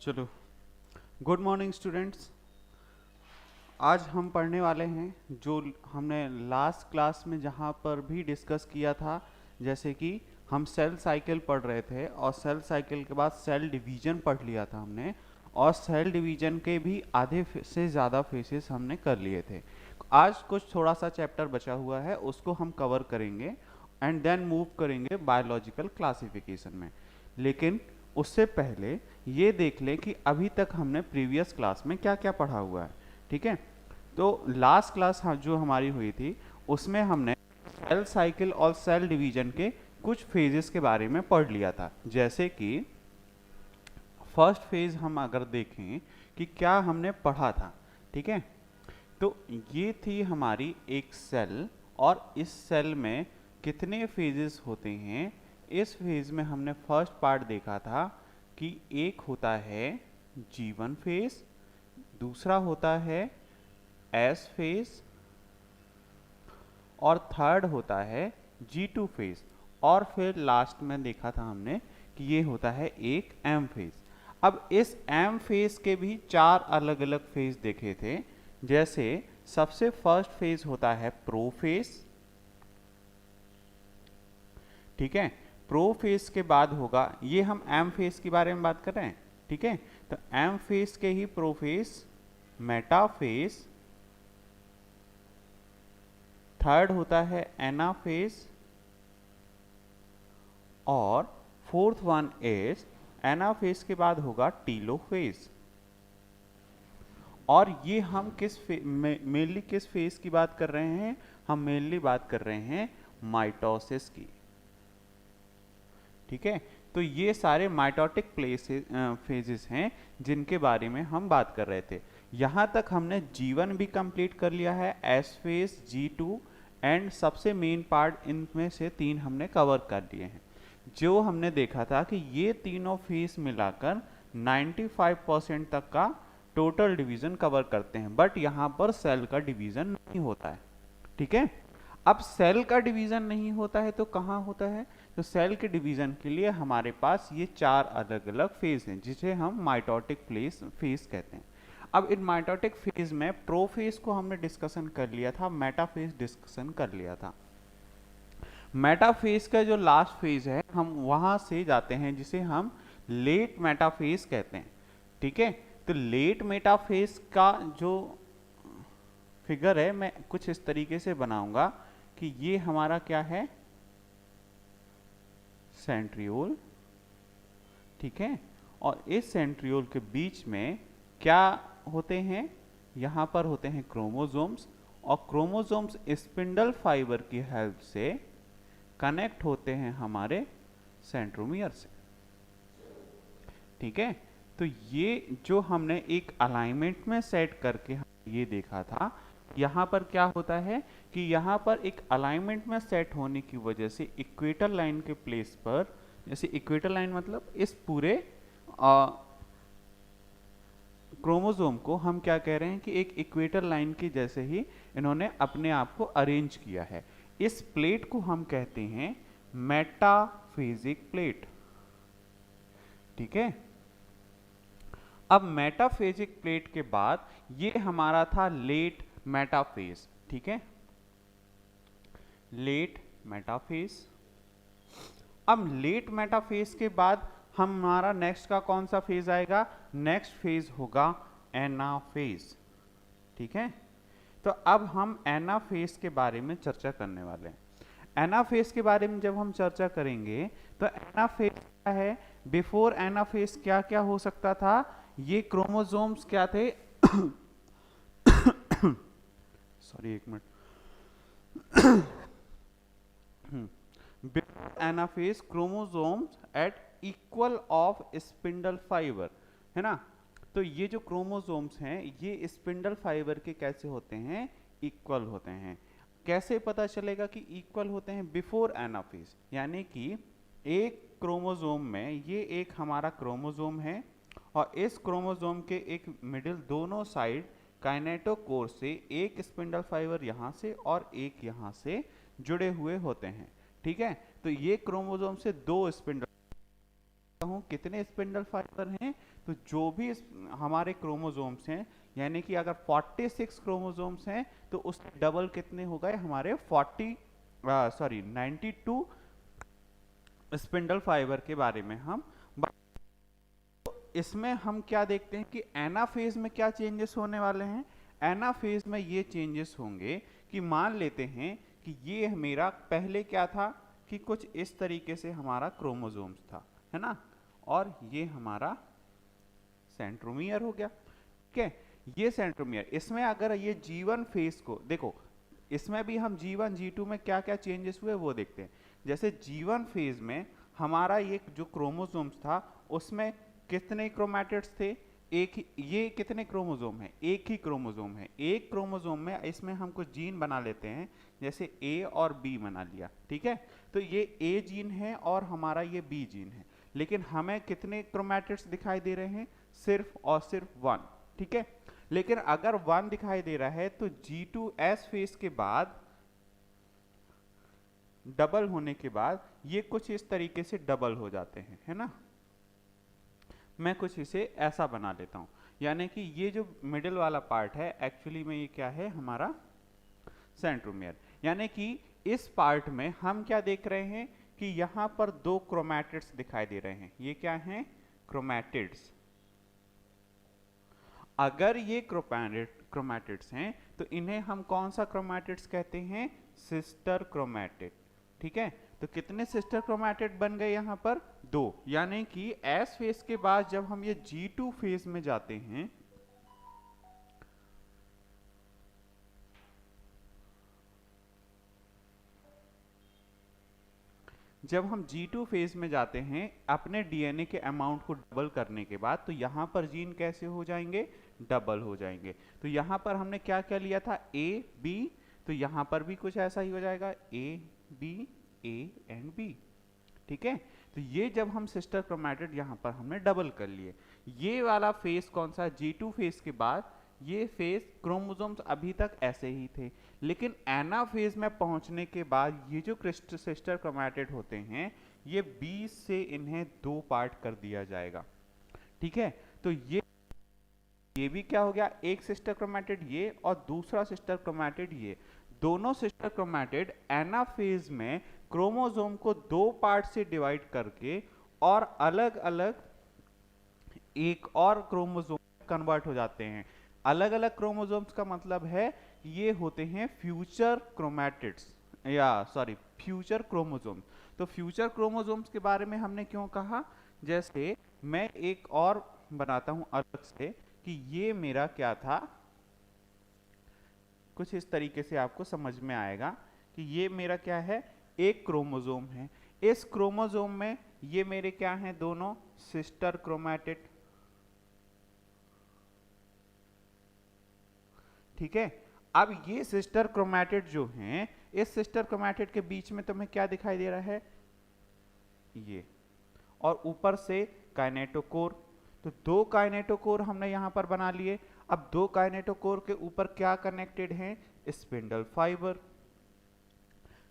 चलो, good morning students. आज हम पढ़ने वाले हैं जो हमने लास्ट क्लास में जहाँ पर भी डिस्कस किया था। जैसे कि हम सेल साइकिल पढ़ रहे थे और सेल साइकिल के बाद सेल डिवीजन पढ़ लिया था हमने, और सेल डिवीजन के भी आधे से ज़्यादा फेसेस हमने कर लिए थे। आज कुछ थोड़ा सा चैप्टर बचा हुआ है, उसको हम कवर करेंगे एंड देन मूव करेंगे बायोलॉजिकल क्लासिफिकेशन में। लेकिन उससे पहले ये देख लें कि अभी तक हमने प्रीवियस क्लास में क्या क्या पढ़ा हुआ है। ठीक है, तो लास्ट क्लास जो हमारी हुई थी उसमें हमने सेल साइकिल और सेल डिवीजन के कुछ फेजेस के बारे में पढ़ लिया था। जैसे कि फर्स्ट फेज हम अगर देखें कि क्या हमने पढ़ा था, ठीक है, तो ये थी हमारी एक सेल, और इस सेल में कितने फेजेस होते हैं। इस फेज में हमने फर्स्ट पार्ट देखा था कि एक होता है G1 फेज, दूसरा होता है S फेज, और थर्ड होता है G2 फेज, और फिर लास्ट में देखा था हमने कि ये होता है एक M फेज। अब इस M फेज के भी चार अलग अलग फेज देखे थे। जैसे सबसे फर्स्ट फेज होता है प्रो फेज, ठीक है। प्रो फेज के बाद होगा, ये हम एम फेज के बारे में बात कर रहे हैं, ठीक है। तो एम फेज के ही prophase, metaphase, third होता है एना फेज, और fourth one is anaphase के बाद होगा टीलो फेज। और ये हम किस मेनली किस फेज की बात कर रहे हैं? हम मेनली बात कर रहे हैं माइटोसिस की, ठीक है। तो ये सारे माइटोटिक फेजेस हैं जिनके बारे में हम बात कर रहे थे। यहाँ तक हमने G1 भी कंप्लीट कर लिया है, S फेज, G2 एंड सबसे मेन पार्ट इनमें से तीन हमने कवर कर लिए हैं। जो हमने देखा था कि ये तीनों फेज मिलाकर 95% तक का टोटल डिवीजन कवर करते हैं, बट यहाँ पर सेल का डिवीजन नहीं होता है, ठीक है। अब सेल का डिवीजन नहीं होता है तो कहाँ होता है? तो सेल के डिवीजन के लिए हमारे पास ये चार अलग अलग फेज हैं जिसे हम माइटोटिक फेज कहते हैं। अब इन माइटोटिक फेज में प्रो फेज को हमने डिस्कशन कर लिया था, मेटा फेज डिस्कशन कर लिया था। मेटा फेज का जो लास्ट फेज है हम वहां से जाते हैं जिसे हम लेट मेटा फेज कहते हैं, ठीक है। तो लेट मेटा फेज का जो फिगर है मैं कुछ इस तरीके से बनाऊंगा कि ये हमारा क्या है, सेंट्रियोल, ठीक है। और इस सेंट्रियोल के बीच में क्या होते हैं? यहाँ पर होते हैं क्रोमोसोम्स, और क्रोमोसोम्स स्पिंडल फाइबर की हेल्प से कनेक्ट होते हैं हमारे सेंट्रोमियर से, ठीक है। तो ये जो हमने एक अलाइनमेंट में सेट करके ये देखा था, यहाँ पर क्या होता है कि यहाँ पर एक अलाइनमेंट में सेट होने की वजह से इक्वेटर लाइन के प्लेस पर, जैसे इक्वेटर लाइन मतलब इस पूरे क्रोमोसोम को हम क्या कह रहे हैं कि एक इक्वेटर लाइन की जैसे ही इन्होंने अपने आप को अरेंज किया है। इस प्लेट को हम कहते हैं मेटाफेजिक प्लेट, ठीक है। अब मेटाफेजिक प्लेट के बाद ये हमारा था लेट मेटाफेज, ठीक है, लेट मेटाफेज। अब लेट मेटाफेज के बाद हमारा नेक्स्ट का कौन सा फेज आएगा? नेक्स्ट फेज होगा एनाफेज, ठीक है। तो अब हम एनाफेज के बारे में चर्चा करने वाले हैं। एनाफेज के बारे में जब हम चर्चा करेंगे तो एनाफेज क्या है? बिफोर एनाफेज क्या क्या हो सकता था? ये क्रोमोसोम्स क्या थे? सॉरी, एक minute. Before anaphase chromosomes at equal of spindle fiber, है ना। तो ये जो क्रोमोसोम्स हैं ये स्पिंडल फाइबर के कैसे होते हैं? इक्वल होते हैं। कैसे पता चलेगा कि इक्वल होते हैं? बिफोर एनाफेज, यानी कि एक क्रोमोसोम में ये एक हमारा क्रोमोसोम है, और इस क्रोमोसोम के एक मिडिल दोनों साइड काइनेटोकोर से एक स्पिंडल फाइबर यहाँ से और एक यहाँ से जुड़े हुए होते हैं, ठीक है। तो ये क्रोमोसोम से दो स्पिंडल, कितने स्पिंडल फाइबर हैं? तो जो भी हमारे क्रोमोसोम्स हैं, यानी कि अगर 46 क्रोमोसोम्स हैं तो उससे डबल कितने हो गए हमारे 92 स्पिंडल फाइबर के बारे में हम। इसमें हम क्या देखते हैं कि एनाफेज में क्या चेंजेस होने वाले हैं। एनाफेज में ये चेंजेस होंगे कि मान लेते हैं कि ये मेरा पहले क्या था कि कुछ इस तरीके से हमारा क्रोमोसोम्स था, है ना, और ये हमारा सेंट्रोमियर हो गया। ठीक है, ये सेंट्रोमियर, इसमें अगर ये G1 फेज को देखो, इसमें भी हम G1 G2 में क्या क्या चेंजेस हुए वो देखते हैं। जैसे G1 फेज में हमारा ये जो क्रोमोसोम्स था उसमें कितने क्रोमैटिड्स थे, एक ही। ये कितने क्रोमोसोम है, एक ही क्रोमोसोम है। एक क्रोमोसोम में इसमें हम कुछ जीन बना लेते हैं, जैसे ए और बी बना लिया, ठीक है। तो ये ए जीन है और हमारा ये बी जीन है, लेकिन हमें कितने क्रोमैटिड्स दिखाई दे रहे हैं, सिर्फ और सिर्फ 1, ठीक है। लेकिन अगर 1 दिखाई दे रहा है तो G2S फेज के बाद डबल होने के बाद ये कुछ इस तरीके से डबल हो जाते हैं, है ना। मैं कुछ इसे ऐसा बना लेता हूं, यानी कि ये जो मिडिल वाला पार्ट है एक्चुअली में ये क्या है हमारा सेंट्रोमियर। यानी कि इस पार्ट में हम क्या देख रहे हैं कि यहां पर 2 क्रोमैटिड्स दिखाई दे रहे हैं। ये क्या हैं, क्रोमैटिड्स। अगर ये क्रोमैटिड्स हैं तो इन्हें हम कौन सा क्रोमैटिड्स कहते हैं, सिस्टर क्रोमैटिड, ठीक है। तो कितने सिस्टर क्रोमैटिड बन गए यहाँ पर, 2। यानी कि एस फेज के बाद जब हम ये G2 फेज में जाते हैं, जब हम G2 फेज में जाते हैं अपने डीएनए के अमाउंट को डबल करने के बाद, तो यहाँ पर जीन कैसे हो जाएंगे, डबल हो जाएंगे। तो यहाँ पर हमने क्या क्या लिया था, ए बी, तो यहाँ पर भी कुछ ऐसा ही हो जाएगा, A B A and B, ठीक है। तो ये जब हम सिस्टर क्रोमैटिड यहाँ पर हमने डबल कर लिए। ये वाला फेज कौन सा, G2 फेज के बाद ये फेज क्रोमोसोम्स अभी तक ऐसे ही थे, लेकिन एनाफेज में पहुंचने के बाद ये जो सिस्टर क्रोमैटिड होते हैं ये 20 से इन्हें 2 पार्ट कर दिया जाएगा, ठीक है। तो ये भी क्या हो गया, एक सिस्टर क्रोमैटिड ये और दूसरा सिस्टर क्रोमैटिड ये। दोनों सिस्टर क्रोमैटिड एनाफेज में क्रोमोसोम को 2 पार्ट से डिवाइड करके और अलग अलग एक और क्रोमोसोम कन्वर्ट हो जाते हैं। अलग अलग क्रोमोसोम्स का मतलब है ये होते हैं फ्यूचर क्रोमैटिड्स, या सॉरी फ्यूचर क्रोमोसोम। तो फ्यूचर क्रोमोसोम्स के बारे में हमने क्यों कहा, जैसे मैं एक और बनाता हूं अलग से कि ये मेरा क्या था, कुछ इस तरीके से आपको समझ में आएगा कि ये मेरा क्या है, एक क्रोमोसोम है। इस क्रोमोसोम में ये मेरे क्या हैं, दोनों सिस्टर क्रोमैटिड, ठीक है। अब ये सिस्टर क्रोमैटिड जो हैं, इस सिस्टर क्रोमैटिड के बीच में तुम्हें क्या दिखाई दे रहा है, ये, और ऊपर से काइनेटोकोर। तो 2 काइनेटोकोर हमने यहां पर बना लिए। अब 2 काइनेटोकोर के ऊपर क्या कनेक्टेड हैं, स्पिंडल फाइबर,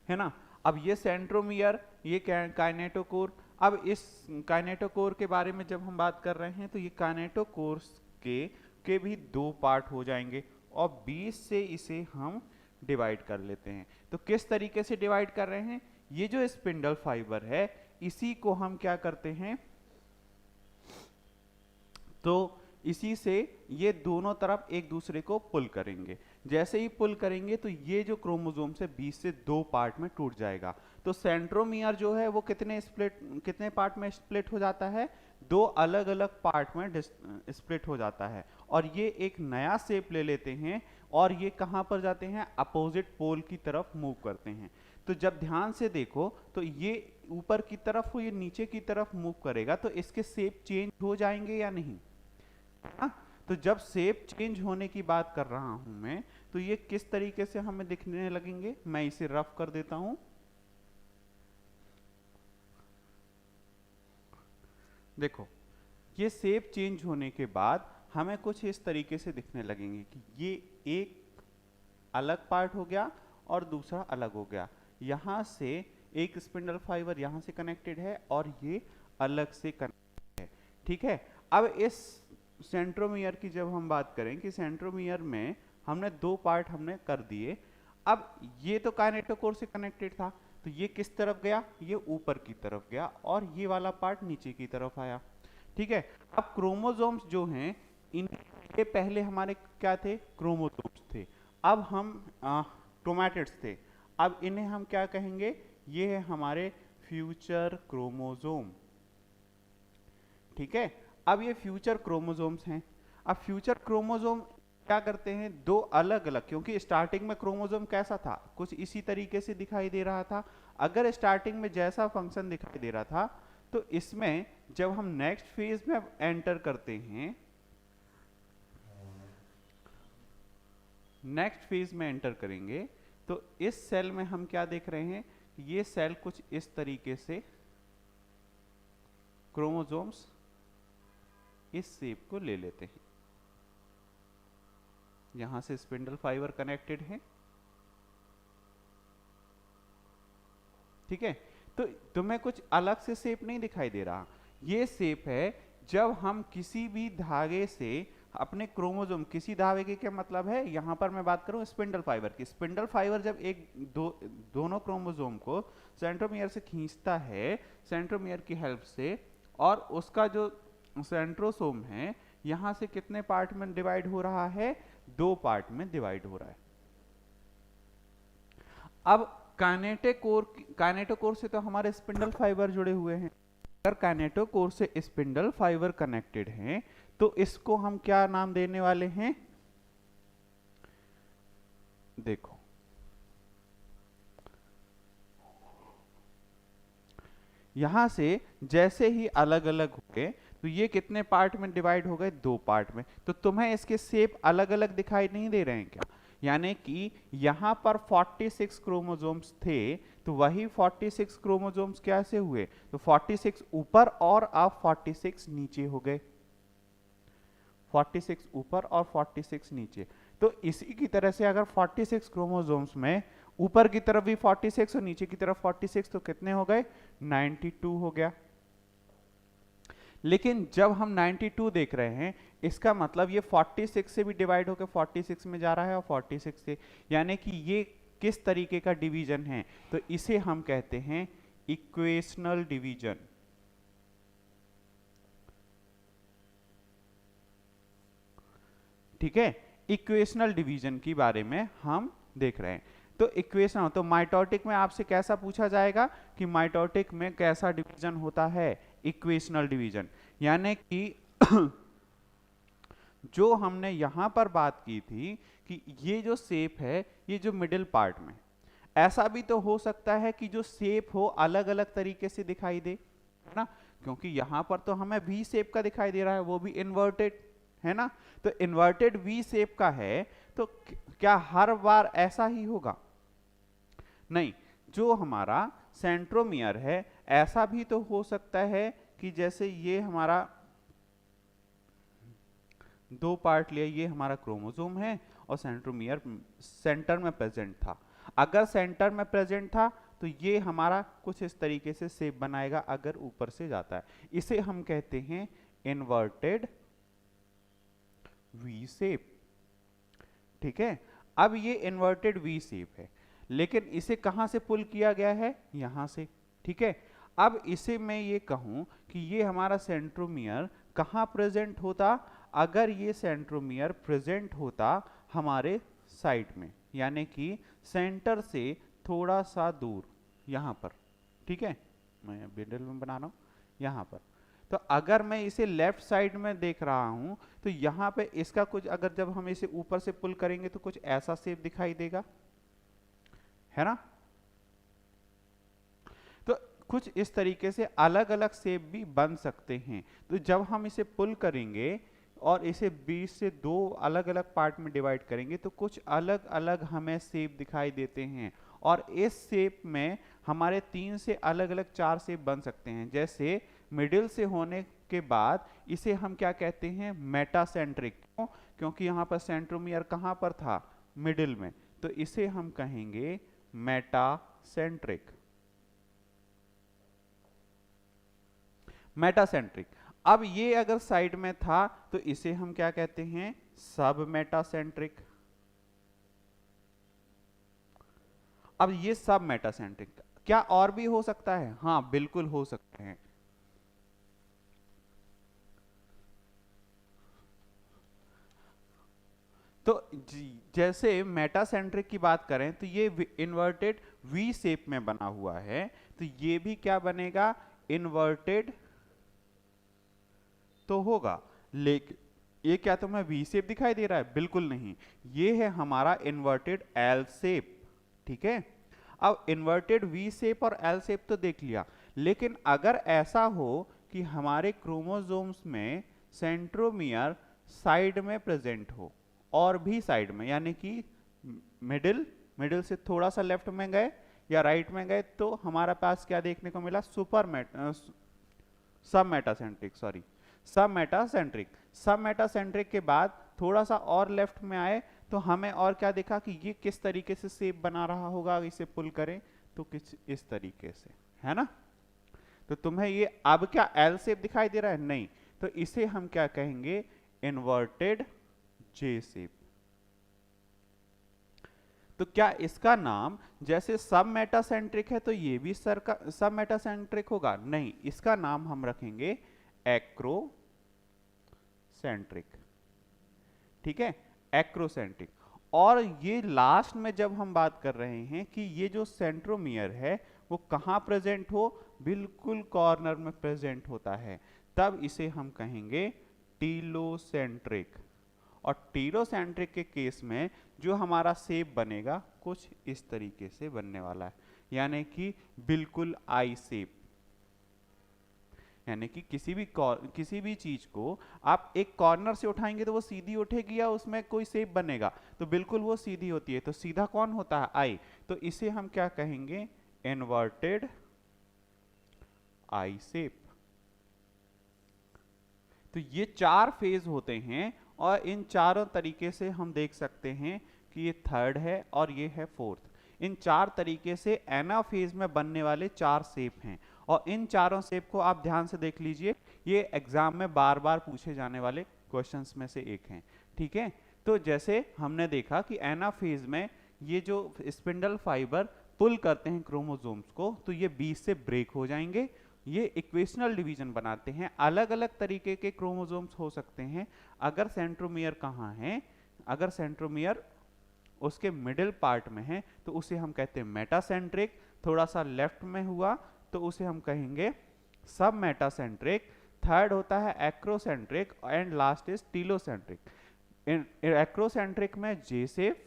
है ना। अब ये सेंट्रोमियर, ये काइनेटोकोर। अब इस काइनेटोकोर के बारे में जब हम बात कर रहे हैं तो ये काइनेटोकोर्स के भी 2 पार्ट हो जाएंगे और 20 से इसे हम डिवाइड कर लेते हैं। तो किस तरीके से डिवाइड कर रहे हैं, ये जो स्पिंडल फाइबर है इसी को हम क्या करते हैं, तो इसी से ये दोनों तरफ एक दूसरे को पुल करेंगे। जैसे ही पुल करेंगे तो ये जो क्रोमोसोम से 20 से 2 पार्ट में टूट जाएगा। तो सेंट्रोमियर जो है वो कितने पार्ट में स्प्लिट हो जाता है, 2 अलग अलग पार्ट में स्प्लिट हो जाता है और ये एक नया शेप ले लेते हैं और ये कहां पर जाते हैं, अपोजिट पोल की तरफ मूव करते हैं। तो जब ध्यान से देखो तो ये ऊपर की तरफ हो, ये नीचे की तरफ मूव करेगा, तो इसके शेप चेंज हो जाएंगे या नहीं। तो जब शेप चेंज होने की बात कर रहा हूं मैं, तो ये किस तरीके से हमें दिखने लगेंगे, मैं इसे रफ कर देता हूं। देखो ये शेप चेंज होने के बाद हमें कुछ इस तरीके से दिखने लगेंगे कि ये एक अलग पार्ट हो गया और दूसरा अलग हो गया। यहां से एक स्पिंडल फाइबर यहां से कनेक्टेड है और ये अलग से कनेक्टेड है, ठीक है। अब इस सेंट्रोमियर की जब हम बात करें कि सेंट्रोमियर में हमने दो पार्ट हमने कर दिए। अब ये तो काइनेटोकोर से कनेक्टेड था, तो ये किस तरफ गया, ये ऊपर की तरफ गया और ये वाला पार्ट नीचे की तरफ आया। ठीक है, अब क्रोमोसोम्स जो हैं इनके पहले हमारे क्या थे, क्रोमोसोम्स थे। अब हम क्रोमैटिड्स थे, अब इन्हें हम क्या कहेंगे, ये है हमारे फ्यूचर क्रोमोसोम। ठीक है, अब ये फ्यूचर क्रोमोसोम्स हैं। अब फ्यूचर क्रोमोसोम क्या करते हैं, दो अलग अलग, क्योंकि स्टार्टिंग में क्रोमोसोम कैसा था, कुछ इसी तरीके से दिखाई दे रहा था। अगर स्टार्टिंग में जैसा फंक्शन दिखाई दे रहा था, तो इसमें जब हम नेक्स्ट फेज में एंटर करते हैं, नेक्स्ट फेज में एंटर करेंगे, तो इस सेल में हम क्या देख रहे हैं, ये सेल कुछ इस तरीके से क्रोमोसोम्स इस शेप को ले लेते हैं। यहां से स्पिंडल फाइबर कनेक्टेड है। ठीक है, तो तुम्हें कुछ अलग से शेप नहीं दिखाई दे रहा, ये शेप है जब हम किसी भी धागे से अपने क्रोमोसोम, किसी धागे के क्या मतलब है, यहां पर मैं बात करूं स्पिंडल फाइबर की, स्पिंडल फाइबर जब एक दोनों क्रोमोसोम को सेंट्रोमियर से खींचता है, सेंट्रोमियर की हेल्प से, और उसका जो सेंट्रोसोम है यहां से कितने पार्ट में डिवाइड हो रहा है, दो पार्ट में डिवाइड हो रहा है। अब काइनेटोकोर से तो हमारे स्पिंडल फाइबर जुड़े हुए हैं, अगर काइनेटोकोर से स्पिंडल फाइबर कनेक्टेड हैं तो इसको हम क्या नाम देने वाले हैं, देखो यहां से जैसे ही अलग अलग हो गए, तो ये कितने पार्ट में डिवाइड हो गए, दो पार्ट में। तो तुम्हें इसके शेप अलग अलग दिखाई नहीं दे रहे हैं क्या, यानी कि यहां पर 46 क्रोमोसोम्स थे, तो वही 46 क्रोमोसोम्स कैसे हुए, तो 46 ऊपर और अब 46 नीचे हो गए, 46 ऊपर और 46 नीचे। तो इसी की तरह से अगर 46 क्रोमोसोम्स में ऊपर की तरफ भी 46 और नीचे की तरफ 46, तो कितने हो गए, 92 हो गया। लेकिन जब हम 92 देख रहे हैं, इसका मतलब ये 46 से भी डिवाइड होकर 46 में जा रहा है और 46 से, यानी कि ये किस तरीके का डिवीजन है, तो इसे हम कहते हैं इक्वेशनल डिवीजन। ठीक है, इक्वेशनल डिवीजन के बारे में हम देख रहे हैं। तो इक्वेशन, तो माइटोटिक में आपसे कैसा पूछा जाएगा कि माइटोटिक में कैसा डिवीजन होता है, इक्वेशनल डिवीजन, यानी कि जो हमने यहां पर बात की थी कि ये जो शेप है, ये जो मिडिल पार्ट में, ऐसा भी तो हो सकता है कि जो शेप हो अलग अलग तरीके से दिखाई दे, है ना, क्योंकि यहां पर तो हमें वी शेप का दिखाई दे रहा है, वो भी इन्वर्टेड है ना, तो इन्वर्टेड वी शेप का है, तो क्या हर बार ऐसा ही होगा, नहीं, जो हमारा सेंट्रोमियर है ऐसा भी तो हो सकता है कि जैसे ये हमारा दो पार्ट लिया, ये हमारा क्रोमोसोम है और सेंट्रोमियर सेंटर में प्रेजेंट था, अगर सेंटर में प्रेजेंट था तो ये हमारा कुछ इस तरीके से शेप बनाएगा अगर ऊपर से जाता है, इसे हम कहते हैं इन्वर्टेड वी शेप। ठीक है, अब ये इन्वर्टेड वी शेप है, लेकिन इसे कहां से पुल किया गया है, यहां से। ठीक है, अब इसे मैं ये कहूं कि ये हमारा सेंट्रोमियर कहां प्रेजेंट होता, अगर ये सेंट्रोमियर प्रेजेंट होता हमारे साइड में, यानी कि सेंटर से थोड़ा सा दूर यहां पर। ठीक है, मैं मिडिल में बना रहा हूं यहां पर, तो अगर मैं इसे लेफ्ट साइड में देख रहा हूं तो यहां पे इसका कुछ, अगर जब हम इसे ऊपर से पुल करेंगे तो कुछ ऐसा शेप दिखाई देगा, है ना, तो कुछ इस तरीके से अलग अलग शेप भी बन सकते हैं। तो जब हम इसे पुल करेंगे और इसे 20 से दो अलग अलग पार्ट में डिवाइड करेंगे तो कुछ अलग अलग हमें शेप दिखाई देते हैं, और इस शेप में हमारे 3 से अलग अलग 4 शेप बन सकते हैं। जैसे मिडिल से होने के बाद इसे हम क्या कहते हैं, मेटासेंट्रिक, क्यों, क्योंकि यहाँ पर सेंट्रोमियर कहाँ पर था, मिडिल में, तो इसे हम कहेंगे मेटासेंट्रिक। मेटासेंट्रिक। अब ये अगर साइड में था तो इसे हम क्या कहते हैं, सब मेटासेंट्रिक। अब ये सब मेटासेंट्रिक क्या और भी हो सकता है? हाँ बिल्कुल हो सकते हैं। तो जैसे मेटासेंट्रिक की बात करें तो ये इन्वर्टेड वी शेप में बना हुआ है, तो ये भी क्या बनेगा, इन्वर्टेड तो होगा। लेकिन ये क्या तुम्हें वी शेप दिखाई दे रहा है? बिल्कुल नहीं, ये है हमारा इन्वर्टेड एल शेप। ठीक है, अब इन्वर्टेड वी शेप और एल शेप तो देख लिया, लेकिन अगर ऐसा हो कि हमारे क्रोमोसोम्स में सेंट्रोमियर साइड में प्रेजेंट हो और भी साइड में, यानी कि मिडिल से थोड़ा सा लेफ्ट में गए या राइट में गए, तो हमारा पास क्या देखने को मिला, सब मेटासेंट्रिक, सॉरी सब मेटासेंट्रिक। सब मेटासेंट्रिक के बाद थोड़ा सा और लेफ्ट में आए तो हमें और क्या देखा कि ये किस तरीके से शेप बना रहा होगा, इसे पुल करें तो किस इस तरीके से, है ना। तो तुम्हें ये अब क्या एल शेप दिखाई दे रहा है? नहीं, तो इसे हम क्या कहेंगे, इन्वर्टेड जे शेप। तो क्या इसका नाम जैसे सब मेटासेंट्रिक है तो ये भी सब मेटासेंट्रिक होगा? नहीं, इसका नाम हम रखेंगे एक्रोसेंट्रिक। ठीक है, एक्रोसेंट्रिक। और ये लास्ट में जब हम बात कर रहे हैं कि ये जो सेंट्रोमियर है वो कहाँ प्रेजेंट हो, बिल्कुल कॉर्नर में प्रेजेंट होता है, तब इसे हम कहेंगे टीलोसेंट्रिक। और टीलोसेंट्रिक के केस में जो हमारा शेप बनेगा कुछ इस तरीके से बनने वाला है, यानी कि बिल्कुल आई शेप। यानी कि किसी भी चीज को आप एक कॉर्नर से उठाएंगे तो वो सीधी उठेगी या उसमें कोई शेप बनेगा? तो बिल्कुल वो सीधी होती है। तो सीधा कौन होता है? आई। तो इसे हम क्या कहेंगे, इन्वर्टेड आई शेप। तो ये चार फेज होते हैं और इन चारों तरीके से हम देख सकते हैं कि ये थर्ड है और ये है फोर्थ। इन चार तरीके से एनाफेज में बनने वाले चार शेप हैं और इन चारों शेप को आप ध्यान से देख लीजिए, ये एग्जाम में बार बार पूछे जाने वाले क्वेश्चंस में से एक हैं। ठीक है, तो जैसे हमने देखा कि एनाफेज में ये जो स्पिंडल फाइबर पुल करते हैं क्रोमोसोम्स को, तो ये बीच से ब्रेक हो जाएंगे, ये इक्वेशनल डिवीजन बनाते हैं। अलग अलग तरीके के क्रोमोसोम्स हो सकते हैं। अगर सेंट्रोमियर कहाँ है, अगर सेंट्रोमियर उसके मिडिल पार्ट में है तो उसे हम कहते हैं मेटासेंट्रिक। थोड़ा सा लेफ्ट में हुआ तो उसे हम कहेंगे सब मेटासेंट्रिक। थर्ड होता है acrocentric and last is telocentric. Acrocentric में जे शेप,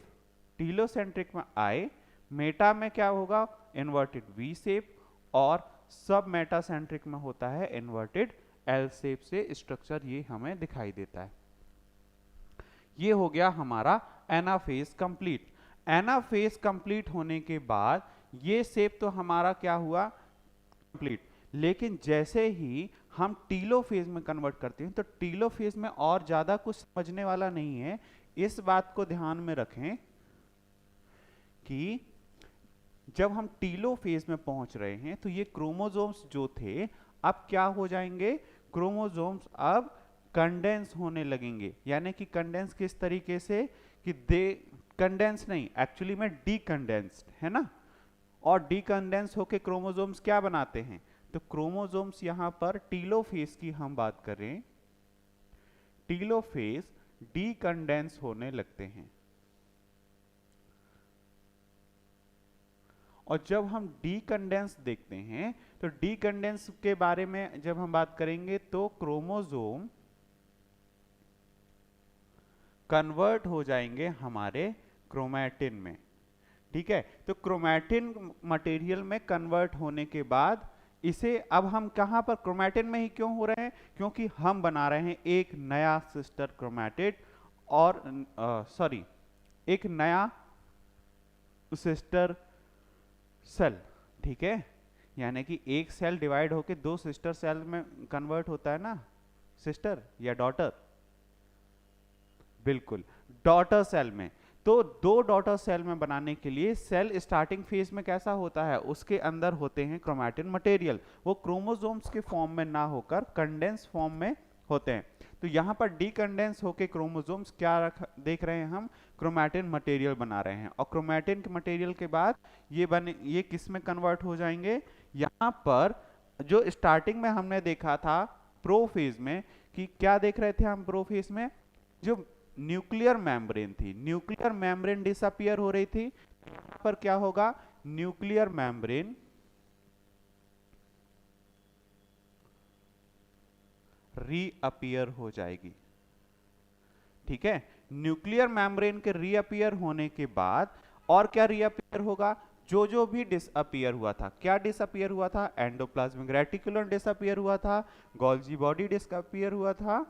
टीलोसेंट्रिक में आई, मेटा में क्या होगा, इन्वर्टेड वी शेप, और सब मेटासेंट्रिक में होता है इन्वर्टेड एल शेप से स्ट्रक्चर ये हमें दिखाई देता है। ये हो गया हमारा एनाफेज कंप्लीट। एनाफेज कंप्लीट होने के बाद ये शेप तो हमारा क्या हुआ, कंप्लीट। लेकिन जैसे ही हम टीलोफेज में कन्वर्ट करते हैं तो टीलोफेज में और ज्यादा कुछ समझने वाला नहीं है। इस बात को ध्यान में रखें कि जब हम टीलोफेज में पहुंच रहे हैं तो ये क्रोमोसोम्स जो थे अब क्या हो जाएंगे, क्रोमोसोम्स अब कंडेंस होने लगेंगे। यानी कि कंडेंस किस तरीके से कि दे कंडेंस नहीं, एक्चुअली में डीकंडेंस्ड है ना। और डीकंडेंस होके क्रोमोसोम्स क्या बनाते हैं, तो क्रोमोसोम्स यहां पर टीलोफेज की हम बात करें, टीलोफेज डीकंडेंस होने लगते हैं। और जब हम डीकंडेंस देखते हैं तो डीकंडेंस के बारे में जब हम बात करेंगे तो क्रोमोसोम कन्वर्ट हो जाएंगे हमारे क्रोमैटिन में। ठीक है, तो क्रोमैटिन मटेरियल में कन्वर्ट होने के बाद इसे अब हम कहां पर, क्रोमैटिन में ही क्यों हो रहे हैं, क्योंकि हम बना रहे हैं एक नया सिस्टर क्रोमैटिड और सॉरी एक नया सिस्टर सेल। ठीक है, यानी कि एक सेल डिवाइड होके दो सिस्टर सेल में कन्वर्ट होता है ना, सिस्टर या डॉटर, बिल्कुल डॉटर सेल में। तो दो डॉटर सेल में बनाने के लिए सेल स्टार्टिंग फेज में कैसा होता है, उसके अंदर होते हैं क्रोमैटिन मटेरियल, वो क्रोमोसोम्स के फॉर्म में ना होकर कंडेंस फॉर्म में होते हैं। तो यहाँ पर डीकंडेंस होके क्रोमोसोम्स क्या देख रहे हैं हम, क्रोमैटिन मटेरियल बना रहे हैं, और क्रोमैटिन के मटेरियल के बाद ये किस में कन्वर्ट हो जाएंगे, यहाँ पर जो स्टार्टिंग में हमने देखा था प्रोफेज में, कि क्या देख रहे थे हम प्रोफेज में, जो न्यूक्लियर मेम्ब्रेन थी, न्यूक्लियर मेम्ब्रेन डिसअपियर हो रही थी, यहाँ पर क्या होगा, न्यूक्लियर मेम्ब्रेन रीअपियर हो जाएगी। ठीक है, न्यूक्लियर मेम्ब्रेन के रीअपियर होने के बाद और क्या रीअपियर होगा, जो भी डिसअपियर हुआ था, क्या डिसअपियर हुआ था, एंडोप्लाज्मिक रेटिकुलम डिसअपियर हुआ था, गोल्जी बॉडी डिसअपियर हुआ था,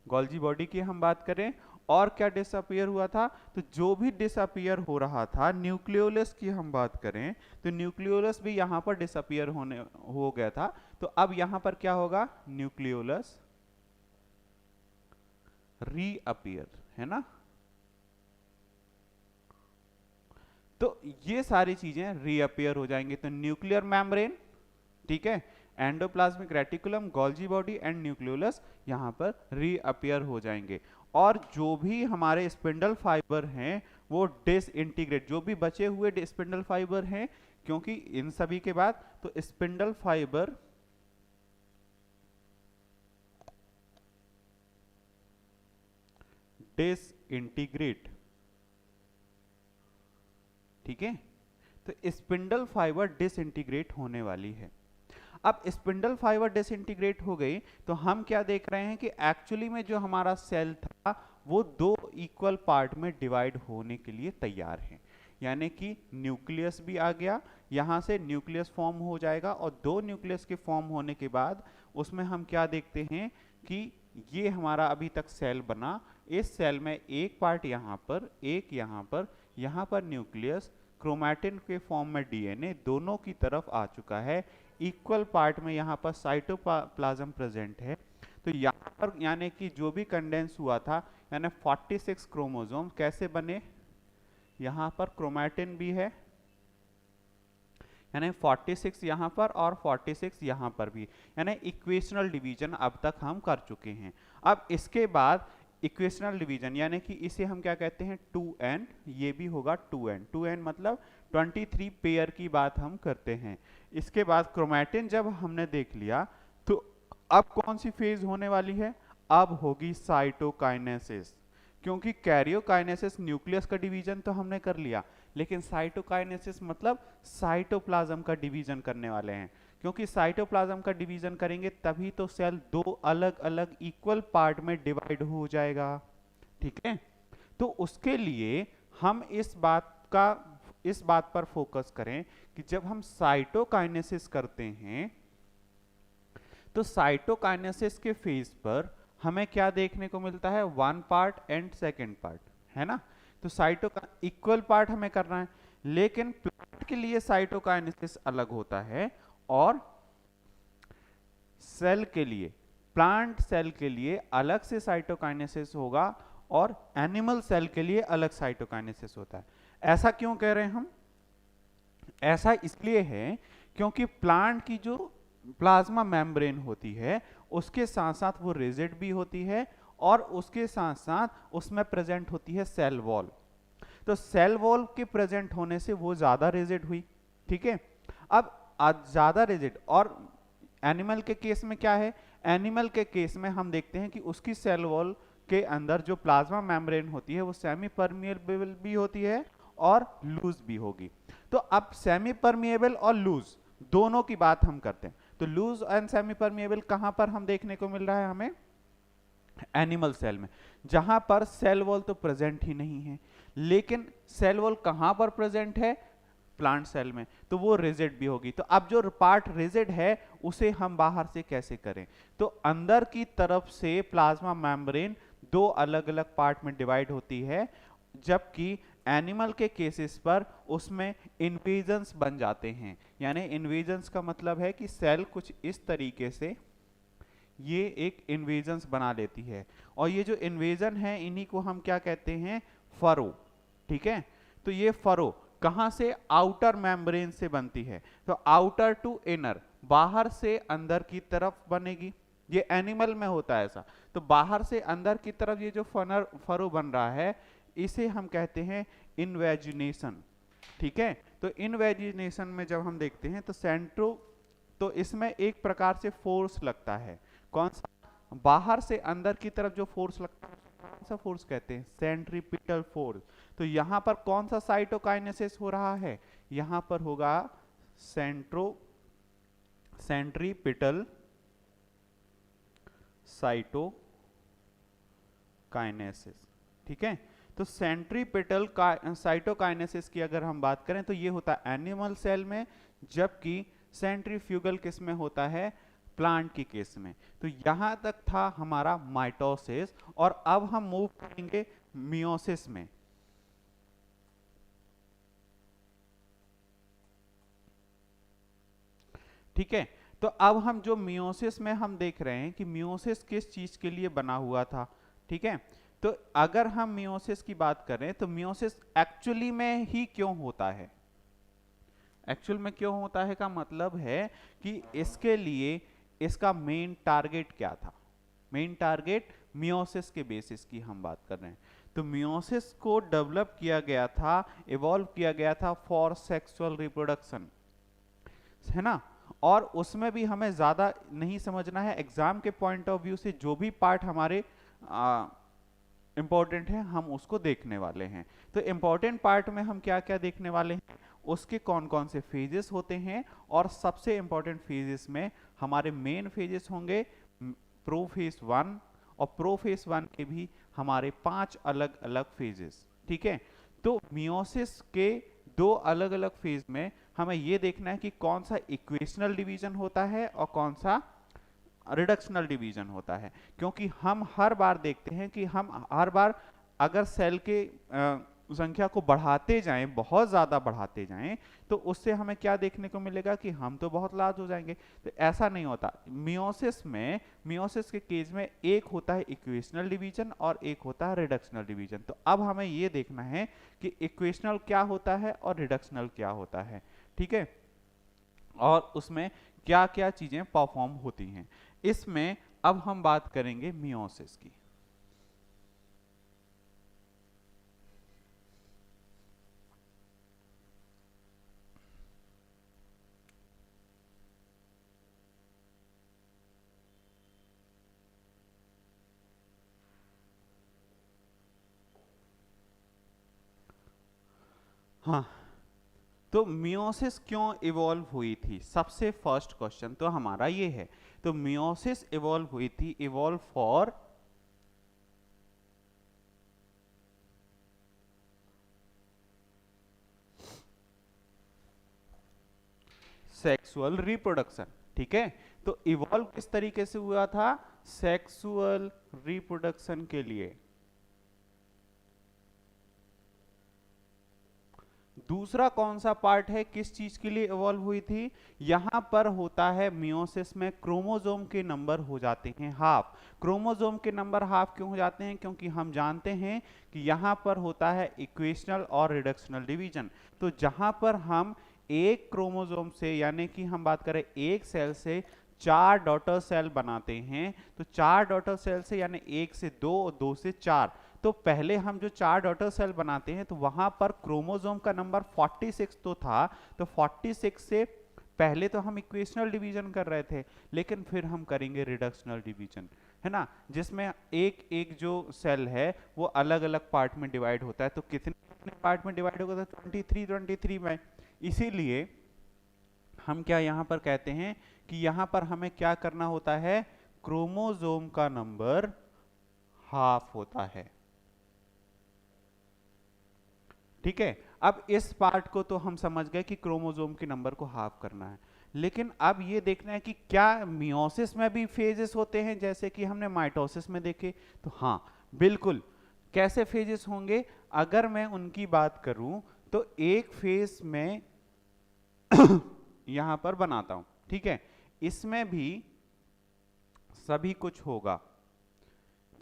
गोल्जी बॉडी की हम बात करें, और क्या डिसअपियर हुआ था, तो जो भी डिसअपियर हो रहा था, न्यूक्लियोलस की हम बात करें तो न्यूक्लियोलस भी यहां पर डिसअपियर हो गया था। तो अब यहां पर क्या होगा, न्यूक्लियोलस रीअपियर, है ना। तो ये सारी चीजें रीअपियर हो जाएंगे। तो न्यूक्लियर मेम्ब्रेन, ठीक है, endoplasmic reticulum, Golgi body and nucleolus यहां पर रीअपियर हो जाएंगे। और जो भी हमारे स्पिंडल फाइबर हैं वो डिसइंटीग्रेट, जो भी बचे हुए स्पिंडल फाइबर हैं, क्योंकि इन सभी के बाद तो स्पिंडल फाइबर डिसइंटीग्रेट, ठीक है, तो स्पिंडल फाइबर डिसइंटीग्रेट होने वाली है। अब स्पिंडल फाइबर डिसइंटीग्रेट हो गई तो हम क्या देख रहे हैं कि एक्चुअली में जो हमारा सेल था वो दो इक्वल पार्ट में डिवाइड होने के लिए तैयार है, यानी कि न्यूक्लियस भी आ गया, यहाँ से न्यूक्लियस फॉर्म हो जाएगा, और दो न्यूक्लियस के फॉर्म होने के बाद उसमें हम क्या देखते हैं कि ये हमारा अभी तक सेल बना, इस सेल में एक पार्ट यहाँ पर, एक यहाँ पर न्यूक्लियस, क्रोमैटिन के फॉर्म में डीएनए, दोनों की तरफ आ चुका है, इक्वल पार्ट में यहाँ पर साइटोप्लाज्म प्रेजेंट है। तो यहाँ पर यानी कि जो भी कंडेंस हुआ था, यानी 46 क्रोमोसोम कैसे बने, यहाँ पर क्रोमैटिन भी है, यानी 46 यहाँ पर और 46 यहाँ पर भी, यानी इक्वेशनल डिवीजन अब तक हम कर चुके हैं। अब इसके बाद इक्वेशनल डिवीजन यानी कि इसे हम क्या कहते हैं 2n, ये भी होगा 2n, 2n मतलब 23 पेयर की बात हम करते हैं। इसके बाद क्रोमैटिन जब हमने देख लिया तो अब कौन सी फेज होने वाली है, अब होगी साइटोकाइनेसिस, क्योंकि कैरियोकाइनेसिस न्यूक्लियस का डिवीजन तो हमने कर लिया, लेकिन साइटोकाइनेसिस मतलब साइटोप्लाज्म का डिवीजन करने वाले हैं, क्योंकि साइटोप्लाज्म का डिवीजन करेंगे तभी तो सेल दो अलग अलग इक्वल पार्ट में डिवाइड हो जाएगा। ठीक है, तो उसके लिए हम इस बात पर फोकस करें कि जब हम साइटोकाइनेसिस करते हैं तो साइटोकाइनेसिस के फेज पर हमें क्या देखने को मिलता है, one part and second part, है ना। तो इक्वल पार्ट हमें करना है, लेकिन प्लांट के लिए साइटोकाइनेसिस अलग होता है और सेल के लिए, प्लांट सेल के लिए अलग से साइटोकाइनेसिस होगा और एनिमल सेल के लिए अलग साइटोकाइनेसिस होता है। ऐसा क्यों कह रहे हैं हम, ऐसा इसलिए है क्योंकि प्लांट की जो प्लाज्मा मेम्ब्रेन होती है उसके साथ साथ वो रिजिड भी होती है और उसके साथ साथ उसमें प्रेजेंट होती है सेल वॉल। तो सेल वॉल के प्रेजेंट होने से वो ज्यादा रिजिड हुई। ठीक है, अब ज्यादा रिजिड, और एनिमल के केस में क्या है, एनिमल के केस में हम देखते हैं कि उसकी सेल वॉल के अंदर जो प्लाज्मा मेम्ब्रेन होती है वो सेमी परमिएबल भी होती है और लूज भी होगी। तो अब सेमी परमिएबल और लूज दोनों की बात हम करते हैं, तो लूज एंड सेमी परमिएबल कहां पर हम देखने को मिल रहा है हमें, एनिमल सेल में, जहां पर सेल वॉल तो प्रेजेंट ही नहीं है, लेकिन सेल वॉल कहां पर प्रेजेंट है, प्लांट सेल में, तो वो रिजिड भी होगी। तो अब जो पार्ट रिजिड है उसे हम बाहर से कैसे करें, तो अंदर की तरफ से प्लाज्मा मेम्ब्रेन दो अलग अलग पार्ट में डिवाइड होती है, जबकि एनिमल के केसेस पर उसमें इन्वेजन्स बन जाते हैं। यानी इन्वेजन्स का मतलब है कि सेल कुछ इस तरीके से ये एक इन्वेजन्स बना लेती है, और ये जो इन्वेजन है इन्हीं को हम क्या कहते हैं, फरो। ठीक है, तो ये फरो कहां से, आउटर मेम्ब्रेन से बनती है। तो आउटर टू इनर, बाहर से अंदर की तरफ बनेगी। ये एनिमल में होता है ऐसा। तो बाहर से अंदर की तरफ ये जो फरो बन रहा है, इसे हम कहते हैं इन्वेजिनेशन। ठीक है, तो इन्वेजिनेशन में जब हम देखते हैं तो सेंट्रो, तो इसमें एक प्रकार से फोर्स लगता है। कौन सा, बाहर से अंदर की तरफ जो फोर्स लगता है कौन सा फोर्स कहते हैं, सेंट्रीपिटल फोर्स। तो यहां पर कौन सा साइटोकाइनेसिस हो रहा है, यहां पर होगा सेंट्रीपिटल साइटोकाइनेसिस। ठीक है, तो सेंट्रीपिटल साइटोकाइनेसिस की अगर हम बात करें तो ये होता है एनिमल सेल में, जबकि सेंट्रीफ्यूगल किस में होता है, प्लांट की केस में। तो यहां तक था हमारा माइटोसिस, और अब हम मूव करेंगे मियोसिस में। ठीक है, तो अब हम जो मियोसिस में हम देख रहे हैं कि मियोसिस किस चीज के लिए बना हुआ था। ठीक है, तो अगर हम मियोसिस की बात करें तो मियोसिस एक्चुअली में ही क्यों होता है, एक्चुअल में क्यों होता है का मतलब है कि इसके लिए इसका मेन टारगेट क्या था। मेन टारगेट मियोसिस के बेसिस की हम बात कर रहे हैं। तो मियोसिस को डेवलप किया गया था, इवॉल्व किया गया था फॉर सेक्सुअल रिप्रोडक्शन, है ना। और उसमें भी हमें ज्यादा नहीं समझना है, एग्जाम के पॉइंट ऑफ व्यू से जो भी पार्ट हमारे इंपॉर्टेंट है हम उसको देखने वाले हैं। तो इंपॉर्टेंट पार्ट में हम क्या क्या देखने वाले हैं, उसके कौन कौन से फेजेस होते हैं, और सबसे इंपॉर्टेंट फेजेस में हमारे मेन फेजेस होंगे प्रोफेज 1, और प्रोफेज 1 के भी हमारे 5 अलग अलग फेजेस। ठीक है, तो मियोसिस के 2 अलग अलग फेज में हमें यह देखना है कि कौन सा इक्वेशनल डिवीजन होता है और कौन सा रिडक्शनल डिवीजन होता है। क्योंकि हम हर बार देखते हैं कि हम हर बार अगर सेल के संख्या को बढ़ाते जाएं, बहुत ज्यादा बढ़ाते जाएं, तो उससे हमें क्या देखने को मिलेगा कि हम तो बहुत लार्ज हो जाएंगे। तो ऐसा नहीं होता। मियोसिस के केस में एक होता है इक्वेशनल डिवीजन और एक होता है रिडक्शनल डिवीजन। तो अब हमें ये देखना है कि इक्वेशनल क्या होता है और रिडक्शनल क्या होता है। ठीक है, और उसमें क्या क्या चीजें परफॉर्म होती हैं। इसमें अब हम बात करेंगे मियोसिस की। हाँ, तो मियोसिस क्यों इवॉल्व हुई थी, सबसे फर्स्ट क्वेश्चन तो हमारा ये है। तो मियोसिस इवॉल्व हुई थी, इवॉल्व फॉर सेक्सुअल रिप्रोडक्शन। ठीक है, तो इवॉल्व किस तरीके से हुआ था, सेक्सुअल रिप्रोडक्शन के लिए। दूसरा कौन सा पार्ट है, किस चीज के लिए इवॉल्व हुई थी, यहां पर होता है मियोसिस में क्रोमोसोम के नंबर हो जाते हैं हाफ। क्रोमोसोम के नंबर हाफ क्यों हो जाते हैं, क्योंकि हम जानते हैं कि यहां पर होता है इक्वेशनल और रिडक्शनल डिवीजन। तो जहां पर हम एक क्रोमोसोम से, यानी कि हम बात करें एक सेल से 4 डॉटर सेल बनाते हैं, तो 4 डॉटर सेल से यानी 1 से 2 और 2 से 4, तो पहले हम जो 4 डॉटर सेल बनाते हैं तो वहां पर क्रोमोसोम का नंबर 46 तो था। तो 46 से पहले तो हम इक्वेशनल डिवीजन कर रहे थे, लेकिन फिर हम करेंगे रिडक्शनल डिवीजन, है ना, जिसमें एक एक जो सेल है वो अलग अलग पार्ट में डिवाइड होता है। तो कितने पार्ट में डिवाइड होगा, 23 में। इसीलिए हम क्या यहां पर कहते हैं कि यहां पर हमें क्या करना होता है, क्रोमोसोम का नंबर हाफ होता है। ठीक है, अब इस पार्ट को तो हम समझ गए कि क्रोमोसोम के नंबर को हाफ करना है, लेकिन अब ये देखना है कि क्या मियोसिस में भी फेजेस होते हैं जैसे कि हमने माइटोसिस में देखे। तो हाँ बिल्कुल, कैसे फेजेस होंगे, अगर मैं उनकी बात करूं तो एक फेज में यहां पर बनाता हूं। ठीक है, इसमें भी सभी कुछ होगा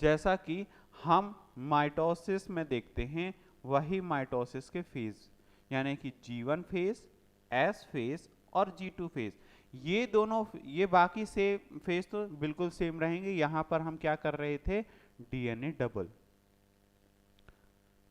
जैसा कि हम माइटोसिस में देखते हैं, वही माइटोसिस के फेज, यानी कि G1 फेज, S फेज और G2 फेज। ये दोनों, ये बाकी से फेज तो बिल्कुल सेम रहेंगे। यहां पर हम क्या कर रहे थे, डीएनए डबल।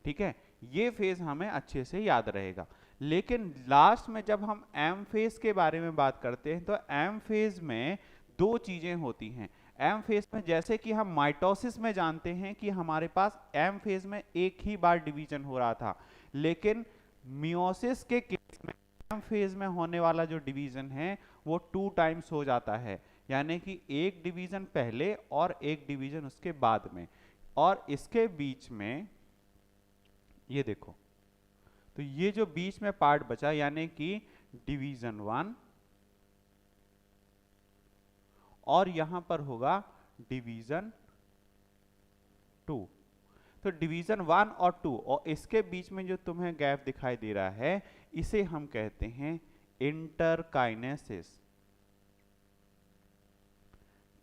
ठीक है, ये फेज हमें अच्छे से याद रहेगा। लेकिन लास्ट में जब हम एम फेज के बारे में बात करते हैं तो एम फेज में दो चीजें होती हैं। एम फेज में जैसे कि हम माइटोसिस में जानते हैं कि हमारे पास एम फेज में एक ही बार डिवीजन हो रहा था, लेकिन मियोसिस के केस में एम फेज में होने वाला जो डिवीजन है वो 2 टाइम्स हो जाता है, यानी कि एक डिवीजन पहले और एक डिवीजन उसके बाद में। और इसके बीच में ये देखो, तो ये जो बीच में पार्ट बचा यानी कि डिवीजन 1, और यहां पर होगा डिवीजन 2। तो डिवीजन 1 और 2 और इसके बीच में जो तुम्हें गैप दिखाई दे रहा है, इसे हम कहते हैं इंटरकाइनेसिस।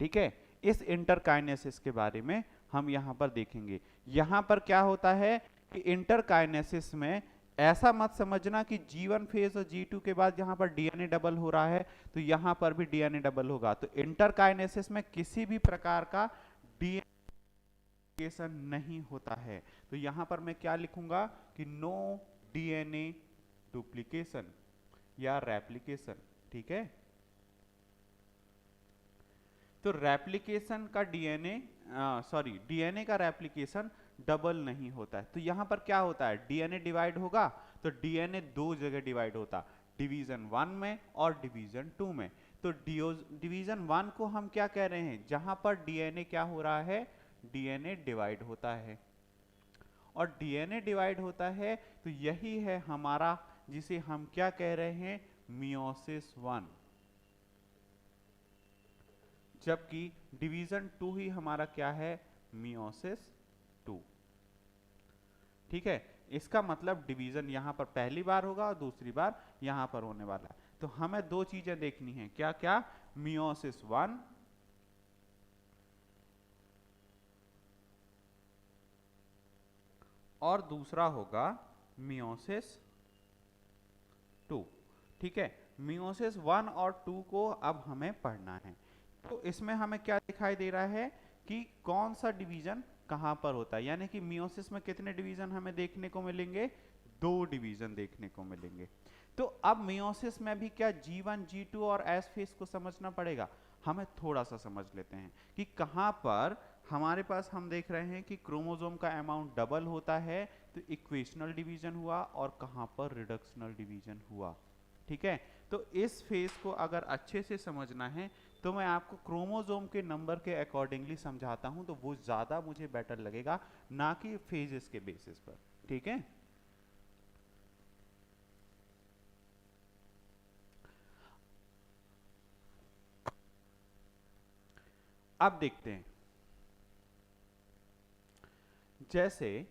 ठीक है, इस इंटरकाइनेसिस के बारे में हम यहां पर देखेंगे। यहां पर क्या होता है कि इंटरकाइनेसिस में ऐसा मत समझना कि G1 फेज और G2 के बाद यहां पर डीएनए डबल हो रहा है तो यहां पर भी डीएनए डबल होगा। तो इंटरकाइनेसिस में किसी भी प्रकार का डीएनए नहीं होता है। तो यहां पर मैं क्या लिखूंगा कि नो डीएनए डुप्लीकेशन या रेप्लिकेशन। ठीक है, तो रेप्लिकेशन का डीएनए का रेप्लिकेशन डबल नहीं होता है। तो यहां पर क्या होता है, डीएनए डिवाइड होगा तो डीएनए दो जगह डिवाइड होता, डिवीजन 1 में और डिवीजन 2 में। तो डिवीजन 1 को हम क्या कह रहे हैं, जहां पर डीएनए क्या हो रहा है, डीएनए डिवाइड होता है। और डीएनए डिवाइड होता है तो यही है हमारा, जिसे हम क्या कह रहे हैं, मियोसिस 1। जबकि डिवीजन 2 ही हमारा क्या है, मियोसिस 2। ठीक है, इसका मतलब डिवीजन यहां पर पहली बार होगा और दूसरी बार यहां पर होने वाला है। तो हमें दो चीजें देखनी है, क्या क्या, मियोसिस 1 और दूसरा होगा मियोसिस 2। ठीक है, मियोसिस 1 और 2 को अब हमें पढ़ना है। तो इसमें हमें क्या दिखाई दे रहा है कि कौन सा डिवीजन कहां पर होता है, यानी कि मियोसिस में कितने डिवीजन हमें देखने को मिलेंगे, 2 डिवीजन देखने को मिलेंगे। तो अब मियोसिस में भी क्या G1 G2 और S फेज को समझना पड़ेगा। हमें थोड़ा सा समझ लेते हैं कि कहां पर हमारे पास हम देख रहे हैं कि क्रोमोसोम का अमाउंट डबल होता है तो इक्वेशनल डिवीजन हुआ, और कहां पर रिडक्शनल डिवीजन हुआ। ठीक है, तो इस फेज को अगर अच्छे से समझना है तो मैं आपको क्रोमोसोम के नंबर के अकॉर्डिंगली समझाता हूं, तो वो ज्यादा मुझे बेटर लगेगा, ना कि फेजेस के बेसिस पर। ठीक है, अब देखते हैं। जैसे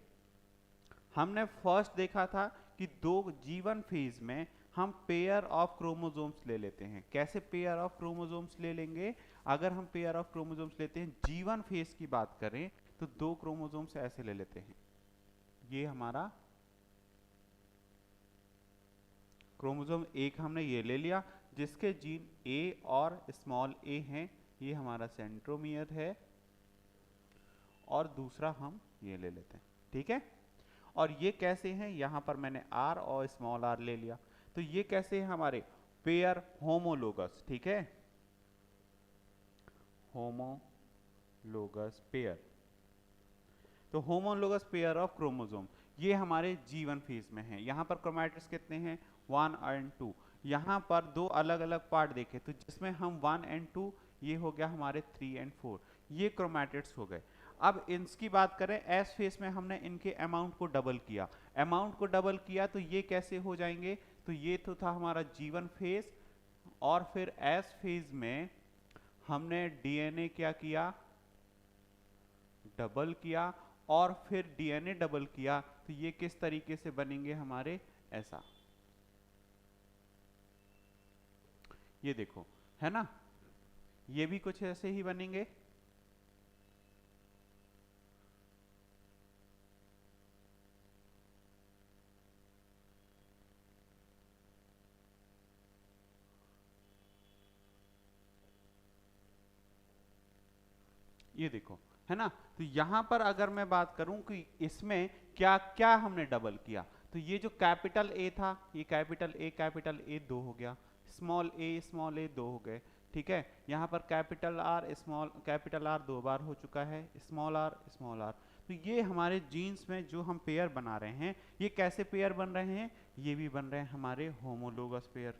हमने फर्स्ट देखा था कि दो G1 फेज में हम पेयर ऑफ क्रोमोसोम्स ले लेते हैं। कैसे पेयर ऑफ क्रोमोसोम्स ले लेंगे, अगर हम पेयर ऑफ क्रोमोसोम्स लेते हैं G1 फेज की बात करें तो दो क्रोमोसोम्स ऐसे ले लेते हैं। ये हमारा क्रोमोसोम एक हमने ये ले लिया जिसके जीन ए और स्मॉल ए हैं, ये हमारा सेंट्रोमियर है, और दूसरा हम ये ले लेते हैं। ठीक है, और ये कैसे हैं, यहां पर मैंने आर और स्मॉल आर ले लिया। तो ये कैसे हैं हमारे पेयर होमोलोगस। ठीक है, होमोलोगस पेयर। तो होमोलोगस पेयर ऑफ क्रोमोसोम ये हमारे G1 फेज में है। यहाँ पर क्रोमैटिड्स कितने हैं, 1 एंड 2। यहाँ पर दो अलग अलग पार्ट देखे तो जिसमें हम 1 एंड 2, ये हो गया हमारे 3 एंड 4, ये क्रोमैटिड्स हो गए। अब इनकी बात करें, एस फेज में हमने इनके अमाउंट को डबल किया। अमाउंट को डबल किया तो ये कैसे हो जाएंगे, तो ये तो था हमारा G1 फेज, और फिर एस फेज में हमने डीएनए क्या किया, डबल किया, और फिर डीएनए डबल किया तो ये किस तरीके से बनेंगे हमारे, ऐसा। ये देखो, है ना, ये भी कुछ ऐसे ही बनेंगे। ये देखो, है ना। तो यहां पर अगर मैं बात करूं कि इसमें क्या क्या हमने डबल किया, तो ये जो कैपिटल ए था, ये कैपिटल ए दो हो गया, स्मॉल ए दो हो गए, ठीक है। यहाँ पर कैपिटल आर दो बार हो चुका है, स्मॉल आर। तो ये हमारे जीन्स में जो हम पेयर बना रहे हैं, ये कैसे पेयर बन रहे हैं, ये भी बन रहे हैं हमारे होमोलोगस पेयर।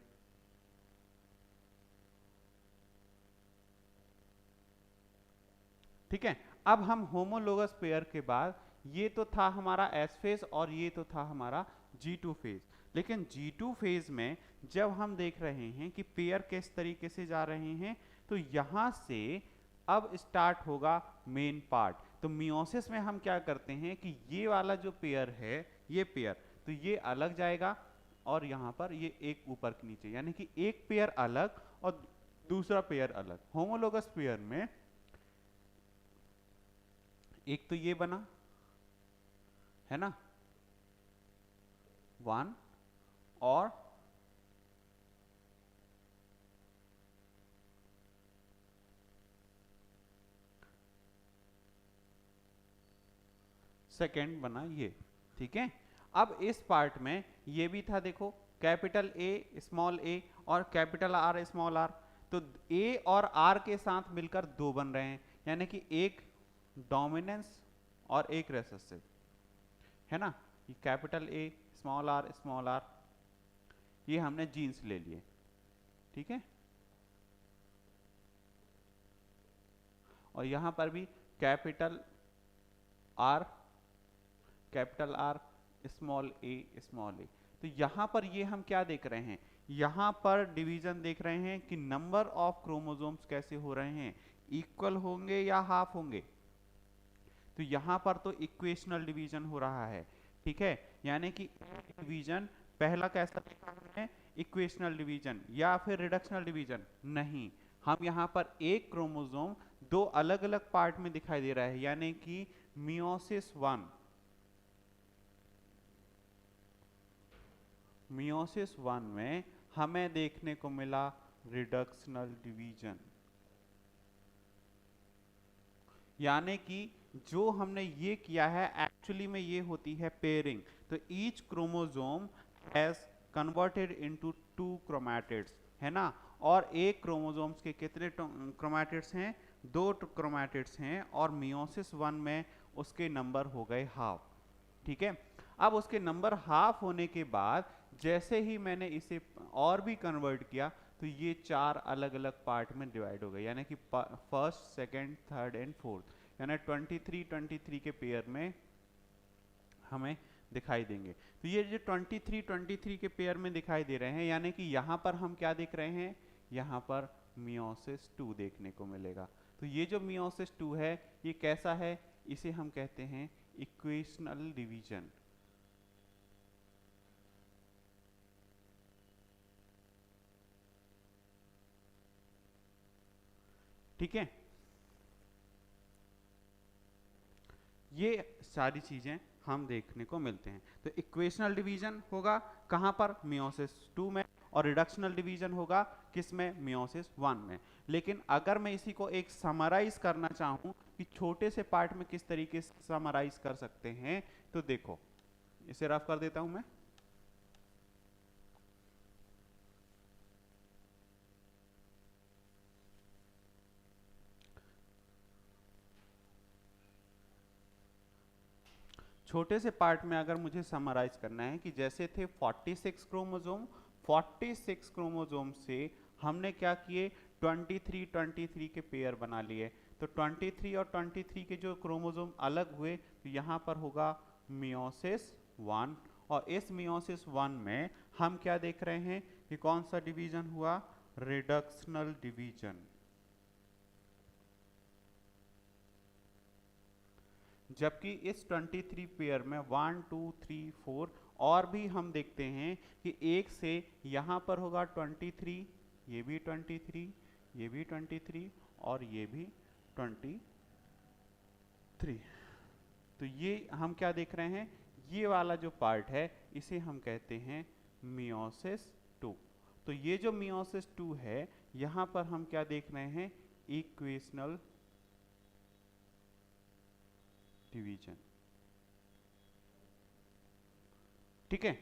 ठीक है। अब हम होमोलोगस पेयर के बाद, ये तो था हमारा एस फेज और ये तो था हमारा G2 फेज। लेकिन G2 फेज में जब हम देख रहे हैं कि पेयर किस तरीके से जा रहे हैं, तो यहां से अब स्टार्ट होगा मेन पार्ट। तो मियोसिस में हम क्या करते हैं कि ये वाला जो पेयर है, ये पेयर, तो ये अलग जाएगा और यहां पर ये एक ऊपर के नीचे, यानी कि एक पेयर अलग और दूसरा पेयर अलग। होमोलोगस पेयर में एक तो ये बना, है ना, वन, और सेकेंड बना ये, ठीक है। अब इस पार्ट में ये भी था, देखो, कैपिटल ए स्मॉल ए और कैपिटल आर स्मॉल आर। तो ए और आर के साथ मिलकर दो बन रहे हैं, यानी कि एक डोमिनेंस और एक रेसेसिव, है ना। ये कैपिटल ए स्मॉल आर, ये हमने जीन्स ले लिए, ठीक है। और यहां पर भी कैपिटल आर स्मॉल ए। तो यहां पर ये हम क्या देख रहे हैं, यहां पर डिवीजन देख रहे हैं कि नंबर ऑफ क्रोमोसोम्स कैसे हो रहे हैं, इक्वल होंगे या हाफ होंगे। तो यहां पर तो इक्वेशनल डिवीजन हो रहा है, ठीक है। यानी कि डिवीजन पहला कैसा देखा हमने, इक्वेशनल डिवीजन या फिर रिडक्शनल डिवीजन नहीं, हम यहां पर एक क्रोमोसोम दो अलग अलग पार्ट में दिखाई दे रहा है, यानी कि मियोसिस वन में हमें देखने को मिला रिडक्शनल डिवीजन। यानी कि जो हमने ये किया है एक्चुअली में ये होती है पेयरिंग। तो each chromosome has converted into two chromatids, है ना। और एक क्रोमोसोम्स के कितने क्रोमैटिड्स हैं, दो क्रोमैटिड्स हैं, और मियोसिस वन में उसके नंबर हो गए हाफ, ठीक है। अब उसके नंबर हाफ होने के बाद जैसे ही मैंने इसे और भी कन्वर्ट किया, तो ये चार अलग अलग पार्ट में डिवाइड हो गए, यानी कि first, second, third and fourth, यानी 23 के पेयर में हमें दिखाई देंगे। तो ये जो 23 के पेयर में दिखाई दे रहे हैं, यानी कि यहाँ पर हम क्या देख रहे हैं, यहाँ पर मियोसिस 2 देखने को मिलेगा। तो ये जो मियोसिस 2 है, ये कैसा है, इसे हम कहते हैं इक्वेशनल डिवीजन। ठीक है। ये सारी चीजें हम देखने को मिलते हैं। तो इक्वेशनल डिवीजन होगा कहां पर, मियोसिस 2 में, और रिडक्शनल डिवीजन होगा किसमें, मियोसिस 1 में। लेकिन अगर मैं इसी को एक समराइज करना चाहूं कि छोटे से पार्ट में किस तरीके से समराइज कर सकते हैं, तो देखो, इसे रफ कर देता हूं मैं। छोटे से पार्ट में अगर मुझे समराइज करना है कि जैसे थे 46 क्रोमोसोम, 46 क्रोमोसोम से हमने क्या किए, 23 के पेयर बना लिए। तो 23 और 23 के जो क्रोमोसोम अलग हुए, तो यहाँ पर होगा मियोसिस 1, और इस मियोसिस 1 में हम क्या देख रहे हैं कि कौन सा डिवीजन हुआ, रिडक्शनल डिवीजन। जबकि इस 23 पेयर में 1 2 3 4 और भी हम देखते हैं कि एक से यहाँ पर होगा 23, ये भी 23, ये भी 23 और ये भी 23। तो ये हम क्या देख रहे हैं, ये वाला जो पार्ट है इसे हम कहते हैं मियोसिस 2। तो ये जो मियोसिस 2 है, यहां पर हम क्या देख रहे हैं, इक्वेशनल डिवीजन। ठीक है,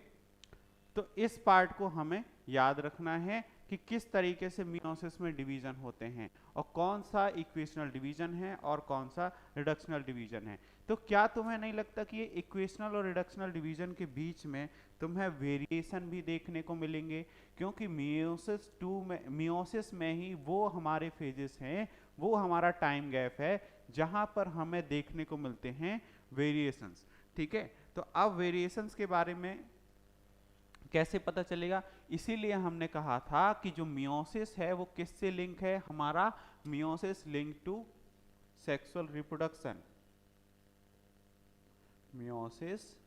तो इस पार्ट को हमें याद रखना है कि किस तरीके से मियोसिस में डिवीजन होते हैं और कौन सा इक्वेशनल डिवीजन है और कौन सा रिडक्शनल डिवीजन है। तो क्या तुम्हें नहीं लगता कि ये इक्वेशनल और रिडक्शनल डिवीजन के बीच में तुम्हें वेरिएशन भी देखने को मिलेंगे, क्योंकि मियोसिस में ही वो हमारे फेजेस हैं, वो हमारा टाइम गैप है जहां पर हमें देखने को मिलते हैं वेरिएशंस। ठीक है, तो अब वेरिएशंस के बारे में कैसे पता चलेगा, इसीलिए हमने कहा था कि जो मियोसिस है वो किससे लिंक है, हमारा meiosis link to sexual reproduction. Meiosis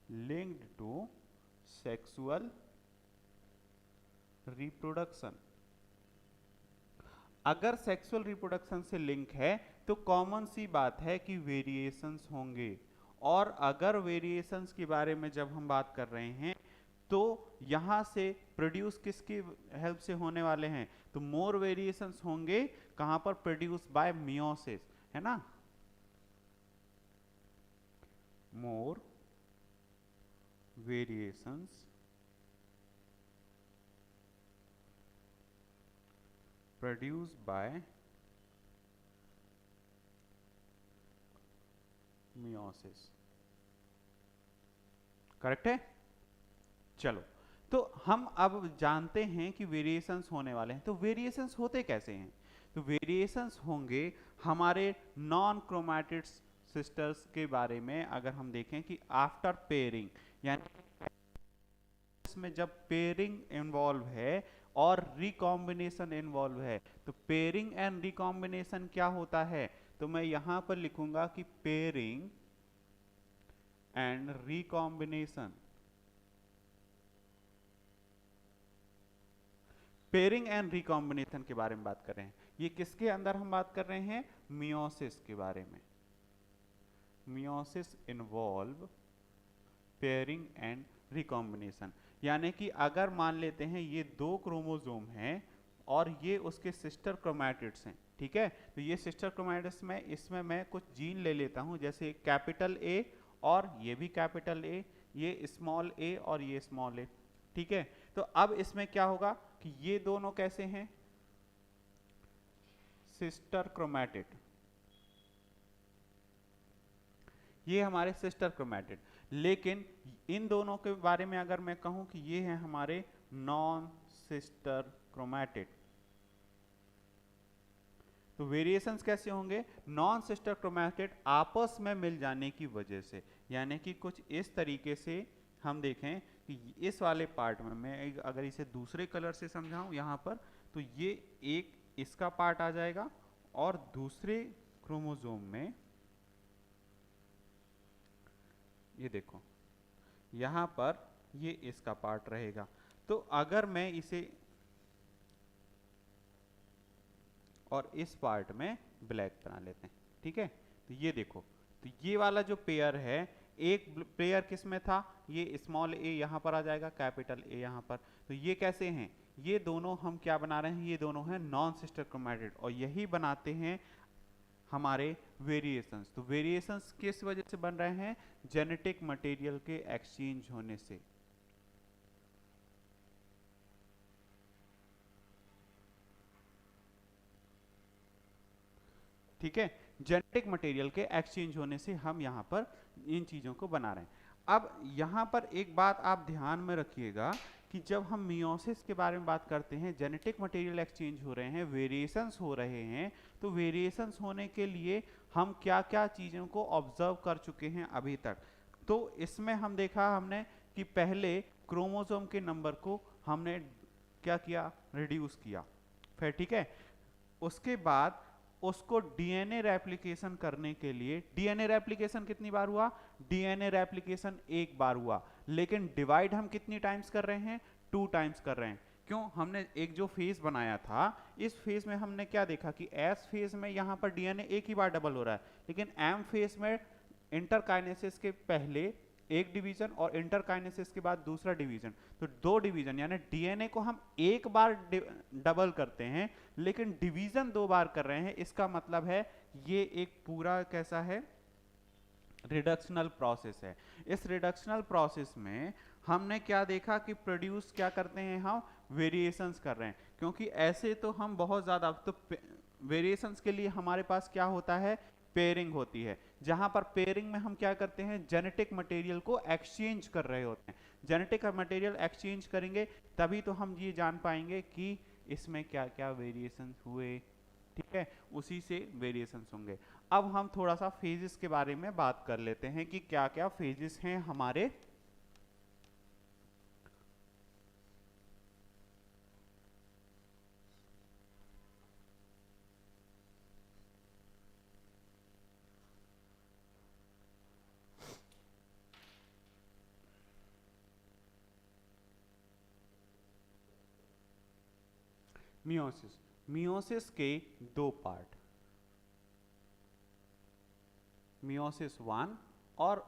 linked to sexual reproduction. अगर सेक्सुअल रिप्रोडक्शन से लिंक है तो कॉमन सी बात है कि वेरिएशंस होंगे। और अगर वेरिएशंस के बारे में जब हम बात कर रहे हैं तो यहां से प्रोड्यूस किसकी हेल्प से होने वाले हैं, तो मोर वेरिएशंस होंगे कहां पर, प्रोड्यूस बाय मियोसिस, है ना। More variations produce by meiosis. Correct है। चलो, तो हम अब जानते हैं कि वेरिएशंस होने वाले हैं। तो वेरिएशंस होते कैसे हैं, तो वेरिएशंस होंगे हमारे नॉन क्रोमैटिड सिस्टर्स के बारे में। अगर हम देखें कि आफ्टर पेयरिंग, यानी इसमें जब पेयरिंग इन्वॉल्व है और रिकॉम्बिनेशन इन्वॉल्व है, तो पेयरिंग एंड रिकॉम्बिनेशन क्या होता है, तो मैं यहां पर लिखूंगा कि pairing and recombination. Pairing and recombination के बारे में बात कर रहे हैं। ये किसके अंदर हम बात कर रहे हैं, मियोसिस के बारे में। Meiosis involve pairing and recombination, यानी कि अगर मान लेते हैं ये दो क्रोमोसोम हैं और ये उसके सिस्टर क्रोमैटिड्स हैं, ठीक है, तो ये सिस्टर क्रोमैटिड्स में इसमें मैं कुछ जीन ले लेता हूं, जैसे कैपिटल ए और ये भी कैपिटल ए, ये स्मॉल ए और ये स्मॉल ए। ठीक है, तो अब इसमें क्या होगा कि ये दोनों कैसे हैं, सिस्टर क्रोमैटिड, ये हमारे सिस्टर क्रोमैटिड। लेकिन इन दोनों के बारे में अगर मैं कहूं कि ये हैं हमारे नॉन सिस्टर क्रोमैटिड, तो वेरिएशंस कैसे होंगे, नॉन सिस्टर क्रोमैटिड आपस में मिल जाने की वजह से। यानी कि कुछ इस तरीके से हम देखें कि इस वाले पार्ट में मैं अगर इसे दूसरे कलर से समझाऊं यहां पर, तो ये एक इसका पार्ट आ जाएगा और दूसरे क्रोमोसोम में ये देखो यहां पर ये इसका पार्ट रहेगा। तो अगर मैं इसे और इस पार्ट में ब्लैक बना लेते हैं, ठीक है, तो ये देखो, तो ये वाला जो पेयर है, एक पेयर किस में था, ये स्मॉल ए यहां पर आ जाएगा, कैपिटल ए यहां पर, तो ये कैसे हैं, ये दोनों हम क्या बना रहे हैं, ये दोनों हैं नॉन सिस्टर क्रोमैटिड, और यही बनाते हैं हमारे वेरिएशंस। तो वेरिएशंस किस वजह से बन रहे हैं, जेनेटिक मटेरियल के एक्सचेंज होने से। ठीक है, जेनेटिक मटेरियल के एक्सचेंज होने से हम यहां पर इन चीजों को बना रहे हैं। अब यहां पर एक बात आप ध्यान में रखिएगा कि जब हम मियोसिस के बारे में बात करते हैं, जेनेटिक मटेरियल एक्सचेंज हो रहे हैं, वेरिएशंस हो रहे हैं, तो वेरिएशंस होने के लिए हम क्या क्या चीजों को ऑब्जर्व कर चुके हैं अभी तक। तो इसमें हम देखा हमने कि पहले क्रोमोसोम के नंबर को हमने क्या किया, रिड्यूस किया, फिर ठीक है, उसके बाद उसको डीएनए रेप्लिकेशन करने के लिए, डीएनए रेप्लिकेशन कितनी बार हुआ, डीएनए रेप्लिकेशन एक बार हुआ, लेकिन डिवाइड हम कितनी टाइम्स कर रहे हैं, 2 टाइम्स कर रहे हैं। क्यों? हमने एक जो फेज बनाया था, इस फेज में हमने क्या देखा कि एस फेज में यहाँ पर डीएनए एक ही बार डबल हो रहा है, लेकिन एम फेज में इंटरकाइनेसिस के पहले एक डिवीजन और इंटरकाइनेसिस के बाद दूसरा डिवीजन, तो दो डिवीजन, यानी डीएनए को हम एक बार डबल करते हैं लेकिन डिवीजन दो बार कर रहे हैं। इसका मतलब है ये एक पूरा कैसा है, रिडक्शनल प्रोसेस है। इस रिडक्शनल प्रोसेस में हमने क्या देखा कि प्रोड्यूस क्या करते हैं, हम वेरिएशंस कर रहे हैं, क्योंकि ऐसे तो हम बहुत ज़्यादा, तो वेरिएशंस के लिए हमारे पास क्या होता है, पेयरिंग होती है, जहां पर पेयरिंग में हम क्या करते हैं, जेनेटिक मटेरियल को एक्सचेंज कर रहे होते हैं। जेनेटिक मटेरियल एक्सचेंज करेंगे तभी तो हम ये जान पाएंगे कि इसमें क्या क्या वेरिएशंस हुए, ठीक है, उसी से वेरिएशंस होंगे। अब हम थोड़ा सा फेजेस के बारे में बात कर लेते हैं कि क्या क्या फेजेस हैं हमारे। मियोसिस, मियोसिस के दो पार्ट, मियोसिस वन और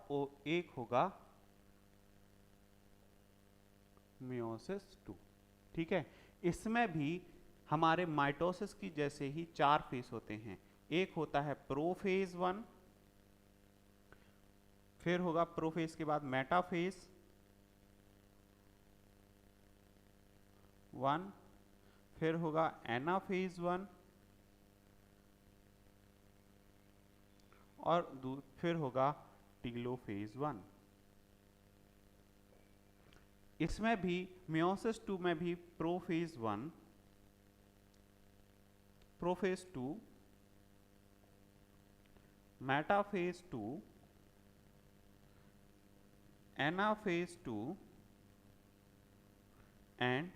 एक होगा मियोसिस टू, ठीक है। इसमें भी हमारे माइटोसिस की जैसे ही चार फेज होते हैं। एक होता है प्रोफेज वन, फिर होगा प्रोफेज के बाद मेटाफेज वन, फिर होगा एनाफेज वन, और फिर होगा टीलोफेज वन। इसमें भी मियोसिस टू में भी prophase one, prophase two, metaphase two, anaphase two and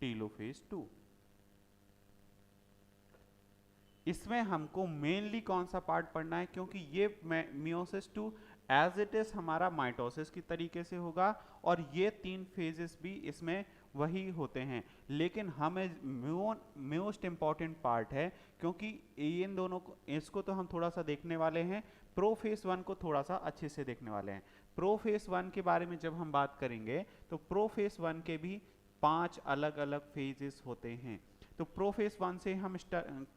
telophase two. इसमें हमको मेनली कौन सा पार्ट पढ़ना है, क्योंकि ये meiosis two as it is हमारा माइटोसिस की तरीके से होगा और ये तीन फेजेस भी इसमें वही होते हैं, लेकिन हमें मोस्ट इंपॉर्टेंट पार्ट है, क्योंकि इन दोनों को, इसको तो हम थोड़ा सा देखने वाले हैं, प्रोफेज वन को थोड़ा सा अच्छे से देखने वाले हैं। प्रोफेज वन के बारे में जब हम बात करेंगे तो प्रोफेज वन के भी 5 अलग अलग फेजेस होते हैं। तो प्रोफेज वन से हम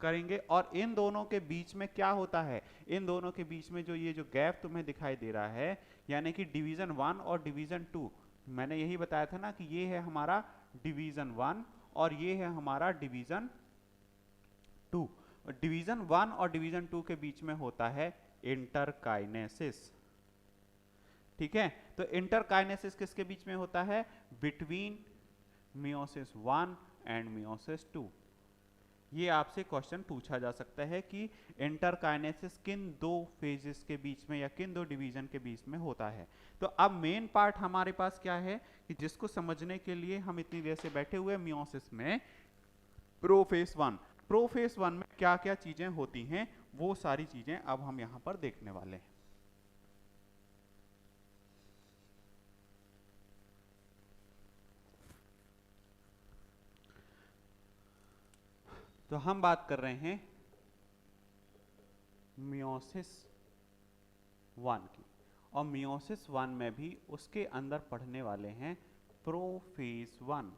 करेंगे, और इन दोनों के बीच में क्या होता है, इन दोनों के बीच में जो ये जो गैप तुम्हें दिखाई दे रहा है, यानी कि डिवीजन वन और डिवीजन टू, मैंने यही बताया था ना कि ये है हमारा डिवीजन वन और ये है हमारा डिवीजन टू। डिवीजन वन और डिवीजन टू के बीच में होता है इंटरकाइनेसिस, ठीक है। तो इंटरकाइनेसिस किसके बीच में होता है, between meiosis one and meiosis two. ये आपसे क्वेश्चन पूछा जा सकता है कि इंटरकाइनेसिस किन दो फेजेस के बीच में या किन दो डिवीजन के बीच में होता है। तो अब मेन पार्ट हमारे पास क्या है कि जिसको समझने के लिए हम इतनी देर से बैठे हुए, मियोसिस में प्रोफेज वन, प्रोफेज वन में क्या क्या चीजें होती हैं, वो सारी चीजें अब हम यहां पर देखने वाले हैं। तो हम बात कर रहे हैं मियोसिस वन की, और मियोसिस वन में भी उसके अंदर पढ़ने वाले हैं प्रोफेज वन,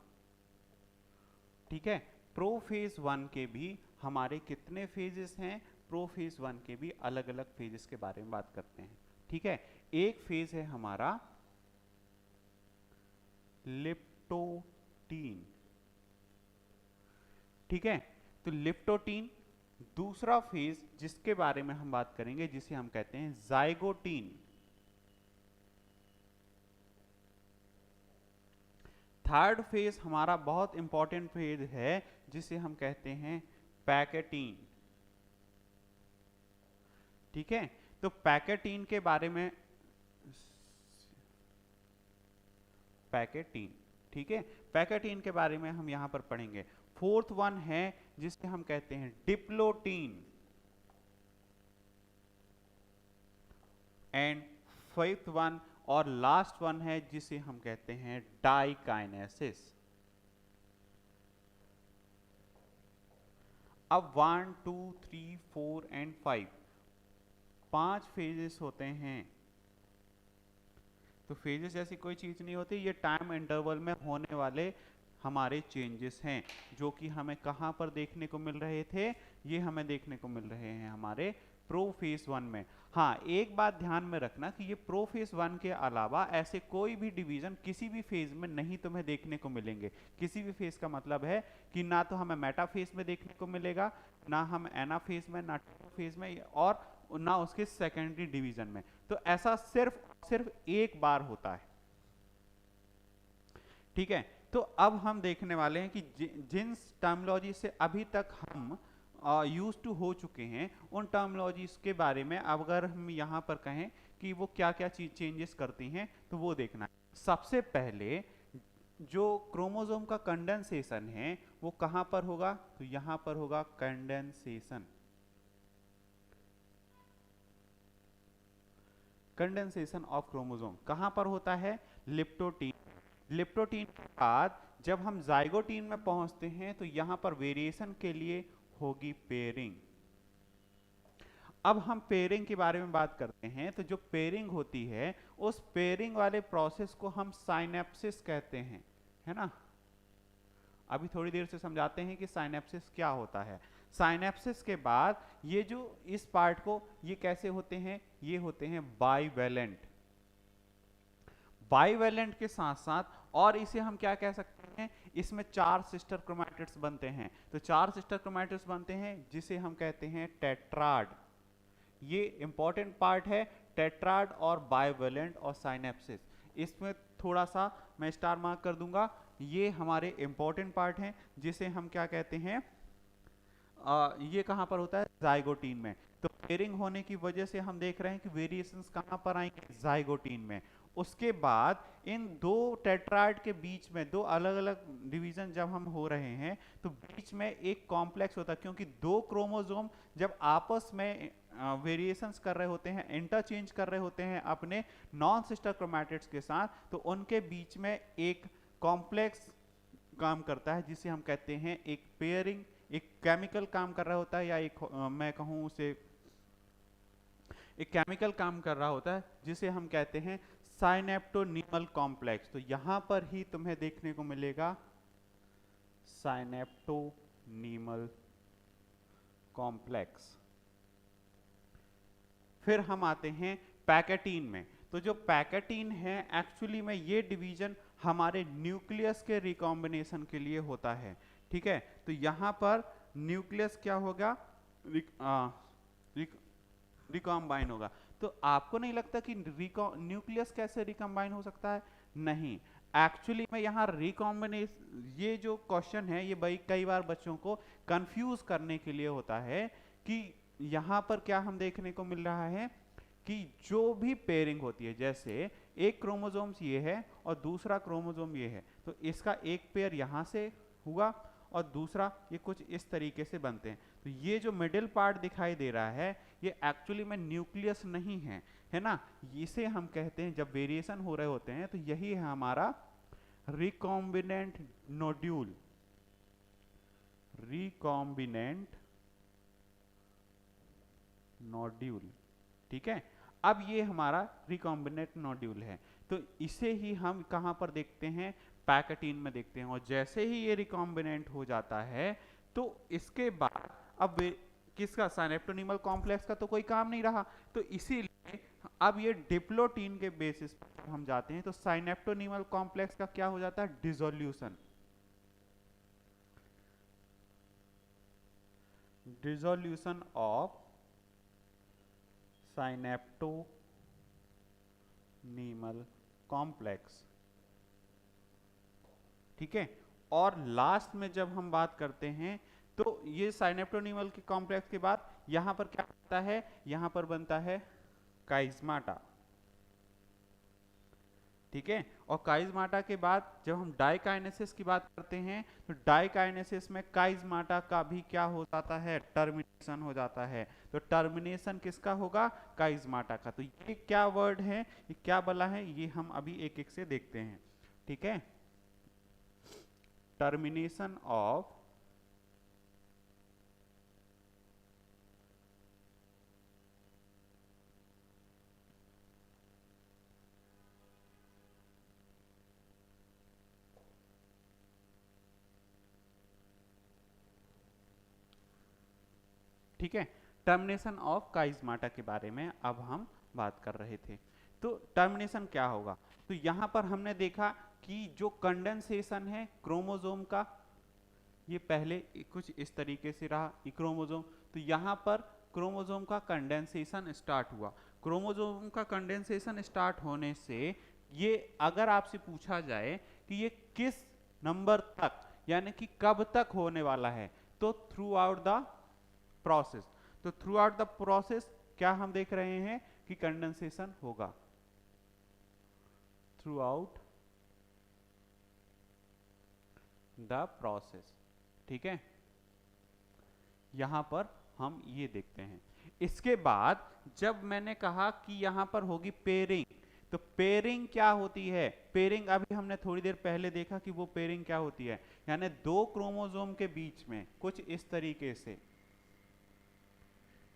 ठीक है। प्रोफेज वन के भी हमारे कितने फेजेस हैं, प्रोफेज वन के भी अलग अलग फेजेस के बारे में बात करते हैं, ठीक है। एक फेज है हमारा लिप्टोटीन, ठीक है। तो लिप्टोटीन, दूसरा फेज जिसके बारे में हम बात करेंगे जिसे हम कहते हैं जाइगोटीन, थर्ड फेज हमारा बहुत इंपॉर्टेंट फेज है जिसे हम कहते हैं पैकेटीन, ठीक है। तो पैकेटीन के बारे में, पैकेटीन, ठीक है, पैकेटीन के बारे में हम यहां पर पढ़ेंगे। फोर्थ वन है जिसे हम कहते हैं डिप्लोटीन, एंड फिफ्थ वन और लास्ट वन है जिसे हम कहते हैं डाइकाइनेसिस, अब 1 2 3 4 एंड 5 5 फेजेस होते हैं। तो फेजेस जैसी कोई चीज नहीं होती, ये टाइम इंटरवल में होने वाले हमारे चेंजेस हैं, जो कि हमें कहां पर देखने को मिल रहे थे, ये हमें देखने को मिल रहे हैं हमारे प्रोफेज 1 में। हाँ, एक बात ध्यान में रखना कि ये प्रोफेज 1 के अलावा ऐसे कोई भी डिवीजन किसी भी फेज में नहीं तुम्हें देखने को मिलेंगे। किसी भी फेज का मतलब है कि ना तो हमें मेटा फेज में देखने को मिलेगा, ना हम एना फेज में, ना फेज में, और ना उसके सेकेंडरी डिवीजन में। तो ऐसा सिर्फ सिर्फ एक बार होता है। ठीक है, तो अब हम देखने वाले हैं कि जिन टर्मिनोलॉजी से अभी तक हम यूज टू हो चुके हैं, उन टर्मिनोलॉजीज के बारे में अब अगर हम यहाँ पर कहें कि वो क्या क्या चीज चेंजेस करती हैं, तो वो देखना है। सबसे पहले जो क्रोमोसोम का कंडेंसेशन है वो कहां पर होगा, तो यहां पर होगा कंडेंसेशन। कंडेंसेशन ऑफ क्रोमोसोम कहां पर होता है, लिप्टोटीन। लिप्टोटीन के बाद जब हम जाइगोटीन में पहुंचते हैं तो यहां पर वेरिएशन के लिए होगी पेयरिंग। अब हम पेयरिंग के बारे में बात करते हैं, तो जो पेयरिंग होती है उस पेयरिंग वाले प्रोसेस को हम साइनेप्सिस कहते हैं, है ना। अभी थोड़ी देर से समझाते हैं कि साइनेप्सिस क्या होता है। साइनेप्सिस के बाद ये जो इस पार्ट को, ये कैसे होते हैं, ये होते हैं बाइवेलेंट। बाइवेलेंट के साथ साथ और इसे हम क्या कह सकते हैं, इसमें 4 सिस्टर क्रोमैटिड्स बनते हैं। तो 4 सिस्टर क्रोमैटिड्स बनते हैं जिसे हम कहते हैं टेट्राड। ये इंपॉर्टेंट पार्ट है, टेट्राड और बाइवेलेंट और साइनेप्सिस। इसमें थोड़ा सा मैं स्टार मार्क कर दूंगा, ये हमारे इंपॉर्टेंट पार्ट हैं जिसे हम क्या कहते हैं, ये कहां पर होता है, जाइगोटीन में। तो पेयरिंग होने की वजह से हम देख रहे हैं कि वेरिएशंस कहां पर आएंगे, जाइगोटीन में। उसके बाद इन दो टेट्राइड के बीच में दो अलग अलग डिवीजन जब हम हो रहे हैं तो बीच में एक कॉम्प्लेक्स होता है, क्योंकि दो क्रोमोसोम जब आपस में वेरिएशंस कर रहे होते हैं, इंटरचेंज कर रहे होते हैं अपने नॉन सिस्टर क्रोमैटिड्स के साथ, तो उनके बीच में एक कॉम्प्लेक्स काम करता है जिसे हम कहते हैं एक पेयरिंग। एक केमिकल काम कर रहा होता है, या एक मैं कहूं उसे एक केमिकल काम कर रहा होता है जिसे हम कहते हैं साइनेप्टोनीमल कॉम्प्लेक्स। तो यहां पर ही तुम्हें देखने को मिलेगा साइनेप्टोनीमल कॉम्प्लेक्स। फिर हम आते हैं पैकेटीन में। तो जो पैकेटीन है एक्चुअली में ये डिवीजन हमारे न्यूक्लियस के रिकॉम्बिनेशन के लिए होता है। ठीक है, तो यहां पर न्यूक्लियस क्या होगा, रिकॉम्बाइन होगा। तो आपको नहीं लगता कि न्यूक्लियस कैसे रिकॉम्बाइन हो सकता है, नहीं। एक्चुअली में यहाँ रिकॉम्बिनेशन, ये जो क्वेश्चन है ये भाई कई बार बच्चों को कंफ्यूज करने के लिए होता है कि यहाँ पर क्या हम देखने को मिल रहा है कि जो भी पेयरिंग होती है, जैसे एक क्रोमोसोम्स ये है और दूसरा क्रोमोसोम ये है, तो इसका एक पेयर यहाँ से हुआ और दूसरा ये कुछ इस तरीके से बनते हैं। तो ये जो मिडिल पार्ट दिखाई दे रहा है ये एक्चुअली में न्यूक्लियस नहीं है ना। इसे हम कहते हैं, जब वेरिएशन हो रहे होते हैं तो यही है हमारा रिकॉम्बिनेंट नोड्यूल। रिकॉम्बिनेंट नोड्यूल, ठीक है। अब ये हमारा रिकॉम्बिनेंट नोड्यूल है, तो इसे ही हम कहां पर देखते हैं, पैकेटीन में देखते हैं। और जैसे ही ये रिकॉम्बिनेंट हो जाता है तो इसके बाद अब किसका, साइनेप्टोनीमल कॉम्प्लेक्स का तो कोई काम नहीं रहा, तो इसीलिए अब ये डिप्लोटीन के बेसिस पर हम जाते हैं। तो साइनेप्टोनीमल कॉम्प्लेक्स का क्या हो जाता है, डिसोल्यूशन। डिसोल्यूशन ऑफ साइनेप्टोनीमल कॉम्प्लेक्स, ठीक है। और लास्ट में जब हम बात करते हैं तो ये साइनेप्टोनीमल के कॉम्प्लेक्स के बाद यहां पर क्या बनता है, यहां पर बनता है काइज्माटा, ठीक है। और काइज्माटा के बाद जब हम डाइकाइनेसिस की बात करते हैं तो डाइकाइनेसिस में काइज्माटा का भी क्या हो जाता है, टर्मिनेशन हो जाता है। तो टर्मिनेशन किसका होगा, काइज्माटा का। तो ये क्या वर्ड है, ये क्या बोला है, ये हम अभी एक एक से देखते हैं, ठीक है। टर्मिनेशन ऑफ ठीक है, टर्मिनेशन ऑफ काइजमाटा के बारे में अब हम बात कर रहे थे। तो टर्मिनेशन क्या होगा, तो यहां पर हमने देखा कि जो कंडेंसेशन है क्रोमोसोम का, ये पहले कुछ इस तरीके से रहा ये क्रोमोसोम, तो यहां पर क्रोमोसोम का कंडेंसेशन स्टार्ट हुआ। क्रोमोसोम का कंडेंसेशन स्टार्ट होने से ये अगर आपसे पूछा जाए कि ये किस नंबर तक यानी कि कब तक होने वाला है, तो थ्रू आउट द प्रोसेस, तो थ्रू आउट द प्रोसेस क्या हम देख रहे हैं कि कंडेंसेशन होगा थ्रू आउट द प्रोसेस। ठीक है, यहां पर हम ये देखते हैं। इसके बाद जब मैंने कहा कि यहां पर होगी पेयरिंग, तो पेयरिंग क्या होती है, पेयरिंग अभी हमने थोड़ी देर पहले देखा कि वो पेयरिंग क्या होती है, यानी दो क्रोमोसोम के बीच में कुछ इस तरीके से,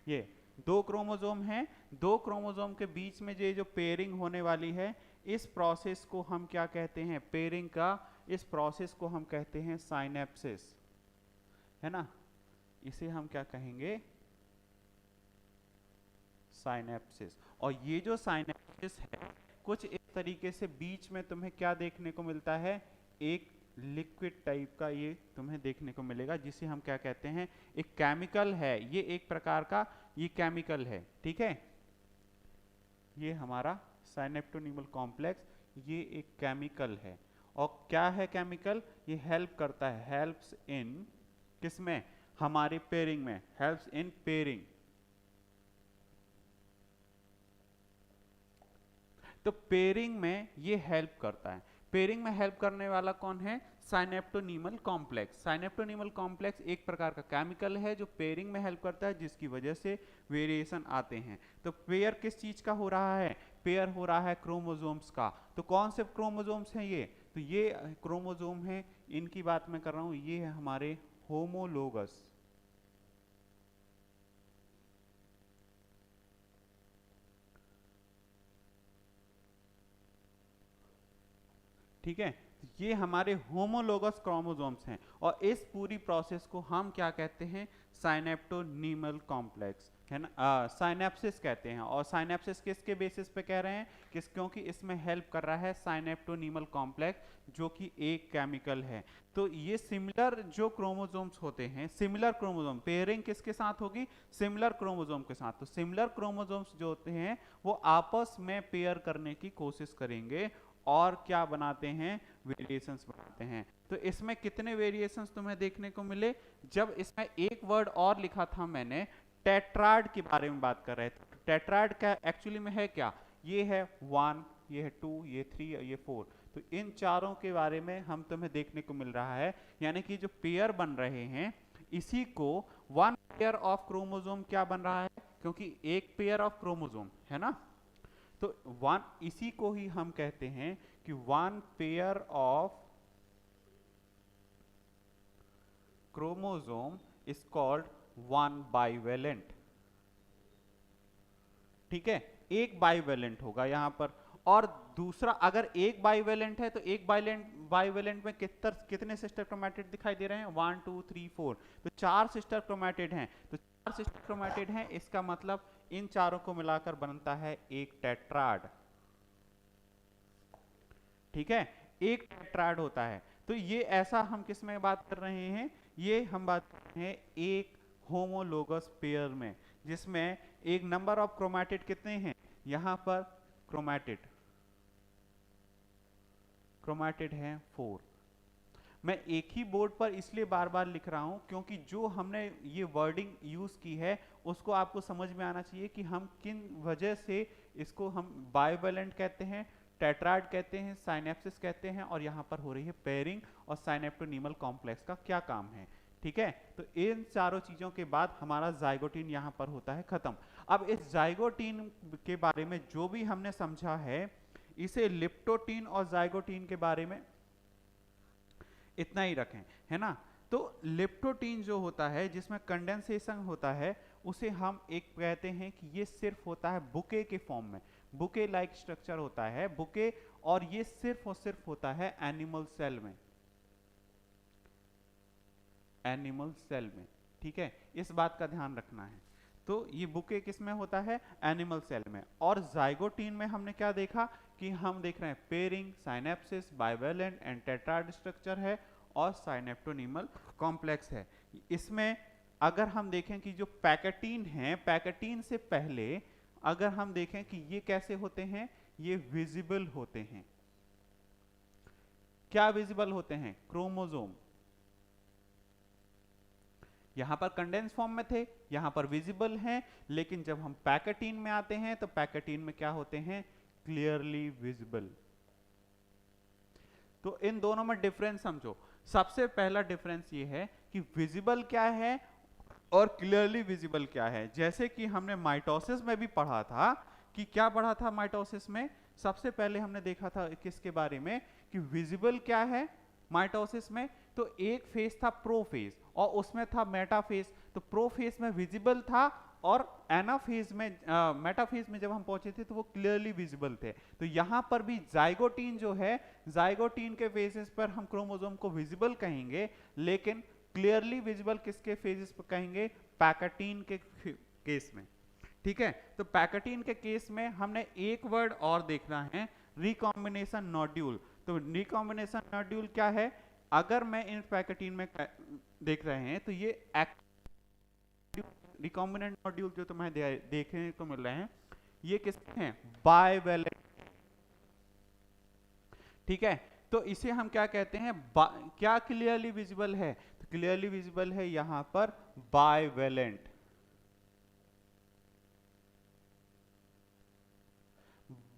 ये दो क्रोमोसोम हैं, दो क्रोमोसोम के बीच में ये जो पेयरिंग होने वाली है, इस प्रोसेस को हम क्या कहते हैं, पेयरिंग का इस प्रोसेस को हम कहते हैं साइनेप्सिस, है ना, इसे हम क्या कहेंगे, साइनेप्सिस। और ये जो साइनेप्सिस है कुछ इस तरीके से बीच में तुम्हें क्या देखने को मिलता है, एक लिक्विड टाइप का ये तुम्हें देखने को मिलेगा, जिसे हम क्या कहते हैं, एक केमिकल है, ये एक प्रकार का ये केमिकल है। ठीक है, ये हमारा साइनेप्टोनीमल कॉम्प्लेक्स, ये एक केमिकल है। और क्या है केमिकल, ये हेल्प करता है, हेल्प्स इन किसमें, हमारी पेयरिंग में, हेल्प्स इन पेयरिंग। तो पेयरिंग में ये हेल्प करता है। पेयरिंग में हेल्प करने वाला कौन है, साइनेप्टोनीमल कॉम्प्लेक्स। साइनेप्टोनीमल कॉम्प्लेक्स एक प्रकार का केमिकल है जो पेयरिंग में हेल्प करता है, जिसकी वजह से वेरिएशन आते हैं। तो पेयर किस चीज का हो रहा है, पेयर हो रहा है क्रोमोसोम्स का। तो कौन से क्रोमोसोम्स हैं ये, तो ये क्रोमोसोम है, इनकी बात मैं कर रहा हूं, ये है हमारे होमोलोगस। ठीक है, ये हमारे होमोलोगस क्रोमोसोम्स हैं, और इस पूरी प्रोसेस को हम क्या कहते हैं, साइनेप्टोनीमल कॉम्प्लेक्स, है ना, साइनेप्सिस कहते हैं। और साइनेप्सिस किसके बेसिस पे कह रहे हैं, क्योंकि इसमें हेल्प कर रहा है साइनेप्टोनीमल कॉम्प्लेक्स, जो कि एक केमिकल है। तो ये सिमिलर जो क्रोमोसोम्स होते हैं, सिमिलर क्रोमोसोम, पेयरिंग किसके साथ होगी, सिमिलर क्रोमोसोम के साथ। तो सिमिलर क्रोमोसोम्स जो होते हैं वो आपस में पेयर करने की कोशिश करेंगे और क्या बनाते हैं, वेरिएशंस बनाते हैं। तो इसमें कितने वेरिएशंस तुम्हें देखने को मिले, जब इसमें एक वर्ड और लिखा था मैंने, टेट्राड के बारे में बात कर रहे थे। टेट्राड क्या एक्चुअली में है, क्या ये है 1, ये है 2, ये 3, ये 4। तो इन चारों के बारे में हम तुम्हें देखने को मिल रहा है, यानी कि जो पेयर बन रहे हैं इसी को वन पेयर ऑफ क्रोमोसोम क्या बन रहा है, क्योंकि एक पेयर ऑफ क्रोमोसोम है ना, तो वन इसी को ही हम कहते हैं कि one pair of chromosome is called one bivalent. ठीक है, एक बाइवेलेंट होगा यहां पर, और दूसरा अगर एक बाइवेलेंट है तो एक बाइवेलेंट में कितने सिस्टर क्रोमैटिड दिखाई दे रहे हैं, 1 2 3 4, तो 4 सिस्टर क्रोमैटिड हैं। तो 4 सिस्टर क्रोमैटिड हैं, इसका मतलब इन चारों को मिलाकर बनता है एक टेट्राड। ठीक है, एक टेट्राड होता है। तो ये ऐसा हम किस में बात कर रहे हैं, ये हम बात कर रहे हैं एक होमोलोगस पेयर में, जिसमें एक नंबर ऑफ क्रोमैटिड कितने हैं, यहां पर क्रोमैटिड क्रोमैटिड है 4। मैं एक ही बोर्ड पर इसलिए बार बार लिख रहा हूं क्योंकि जो हमने ये वर्डिंग यूज की है उसको आपको समझ में आना चाहिए कि हम किन वजह से इसको हम बाइवेलेंट कहते हैं, टेट्राड कहते हैं, साइनेप्सिस कहते हैं, और यहां पर हो रही है पेयरिंग, और साइनेप्टोनीमल कॉम्प्लेक्स का क्या काम है। ठीक है, तो इन चारों चीजों के बाद हमारा जाइगोटीन यहां पर होता है खत्म। अब इस जाइगोटीन के बारे में जो भी हमने समझा है, इसे लिप्टोटीन और जाइगोटीन के बारे में इतना ही रखें, है ना। तो लिप्टोटीन जो होता है जिसमें कंडेंसेशन होता है, उसे हम एक कहते हैं कि ये सिर्फ होता है बुके के फॉर्म में, बुके लाइक स्ट्रक्चर होता है बुके, और ये सिर्फ और सिर्फ होता है एनिमल सेल में, एनिमल सेल में। ठीक है, इस बात का ध्यान रखना है। तो ये बुके किस में होता है, एनिमल सेल में। और जाइगोटीन में हमने क्या देखा कि हम देख रहे हैं pairing, synapsis, bivalent and tetrad structure है और साइनेप्टोनीमल कॉम्प्लेक्स है। इसमें अगर हम देखें कि जो पैकेटीन है, पैकेटीन से पहले अगर हम देखें कि ये कैसे होते हैं, ये विजिबल होते हैं। क्या विजिबल होते हैं, क्रोमोसोम यहां पर कंडेंस फॉर्म में थे, यहां पर विजिबल हैं, लेकिन जब हम पैकेटीन में आते हैं तो पैकेटीन में क्या होते हैं, क्लियरली विजिबल। तो इन दोनों में डिफरेंस समझो। सबसे पहला डिफरेंस ये है कि विजिबल क्या है और क्लियरली विजिबल क्या है। जैसे कि हमने माइटोसिस में भी पढ़ा था कि क्या पढ़ा था माइटोसिस में, सबसे पहले हमने देखा था किसके बारे में कि विजिबल क्या है माइटोसिस में। तो एक फेज था प्रोफेज और उसमें था मेटाफेज। तो प्रोफेज में विजिबल था और एनाफेज में मेटाफेज में जब हम पहुंचे थे तो वो क्लियरली विजिबल थे। तो यहां पर भी जाइगोटीन जो है, जाइगोटीन के फेजेस पर हम क्रोमोसोम को विजिबल कहेंगे, लेकिन क्लियरली विजिबल किसके फेजेस पर कहेंगे, पैकेटीन के केस में। ठीक है, तो पैकेटीन के केस में हमने एक वर्ड और देखना है, रिकॉम्बिनेशन नोड्यूल। तो रिकॉम्बिनेशन नोड्यूल क्या है, अगर मैं इन पैकेटीन में देख रहे हैं तो ये रिकॉम्बिनेंट नोड्यूल जो तुम्हें देखने को मिल रहे हैं ये किसके हैं, बाइवेलेंट। ठीक है, तो इसे हम क्या कहते हैं, क्या क्लियरली विजिबल है, तो क्लियरली विजिबल है यहां पर बाइवेलेंट।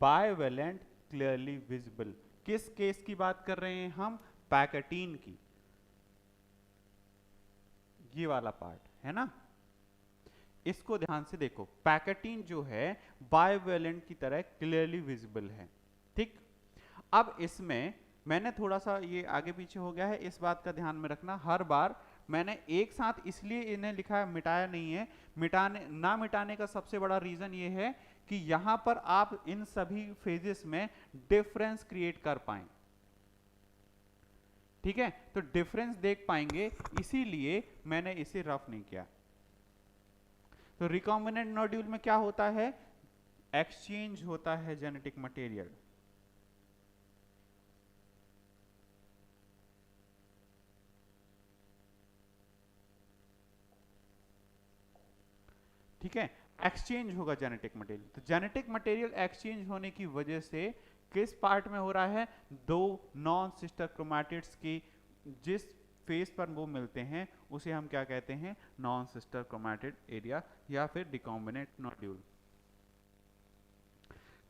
बाइवेलेंट क्लियरली विजिबल, किस केस की बात कर रहे हैं हम, पैकेटीन की, ये वाला पार्ट है ना। इसको ध्यान से देखो, पैकेटीन जो है बाइवेलेंट की तरह क्लियरली विजिबल है। ठीक, अब इसमें मैंने थोड़ा सा ये आगे पीछे हो गया है, इस बात का ध्यान में रखना। हर बार मैंने एक साथ इसलिए इन्हें लिखा है, मिटाया नहीं है। मिटाने का सबसे बड़ा रीजन ये है कि यहां पर आप इन सभी फेजेस में डिफरेंस क्रिएट कर पाए। ठीक है, तो डिफरेंस देख पाएंगे, इसीलिए मैंने इसे रफ नहीं किया। तो रिकॉम्बिनेंट नोड्यूल में क्या होता है, एक्सचेंज होता है जेनेटिक मटेरियल। ठीक है, एक्सचेंज होगा जेनेटिक मटेरियल। तो जेनेटिक मटेरियल एक्सचेंज होने की वजह से किस पार्ट में हो रहा है, दो नॉन सिस्टर क्रोमैटिड्स की जिस फेस पर वो मिलते हैं उसे हम क्या कहते हैं, नॉन सिस्टर क्रोमैटिड एरिया या फिर रिकॉम्बिनेंट नोड्यूल।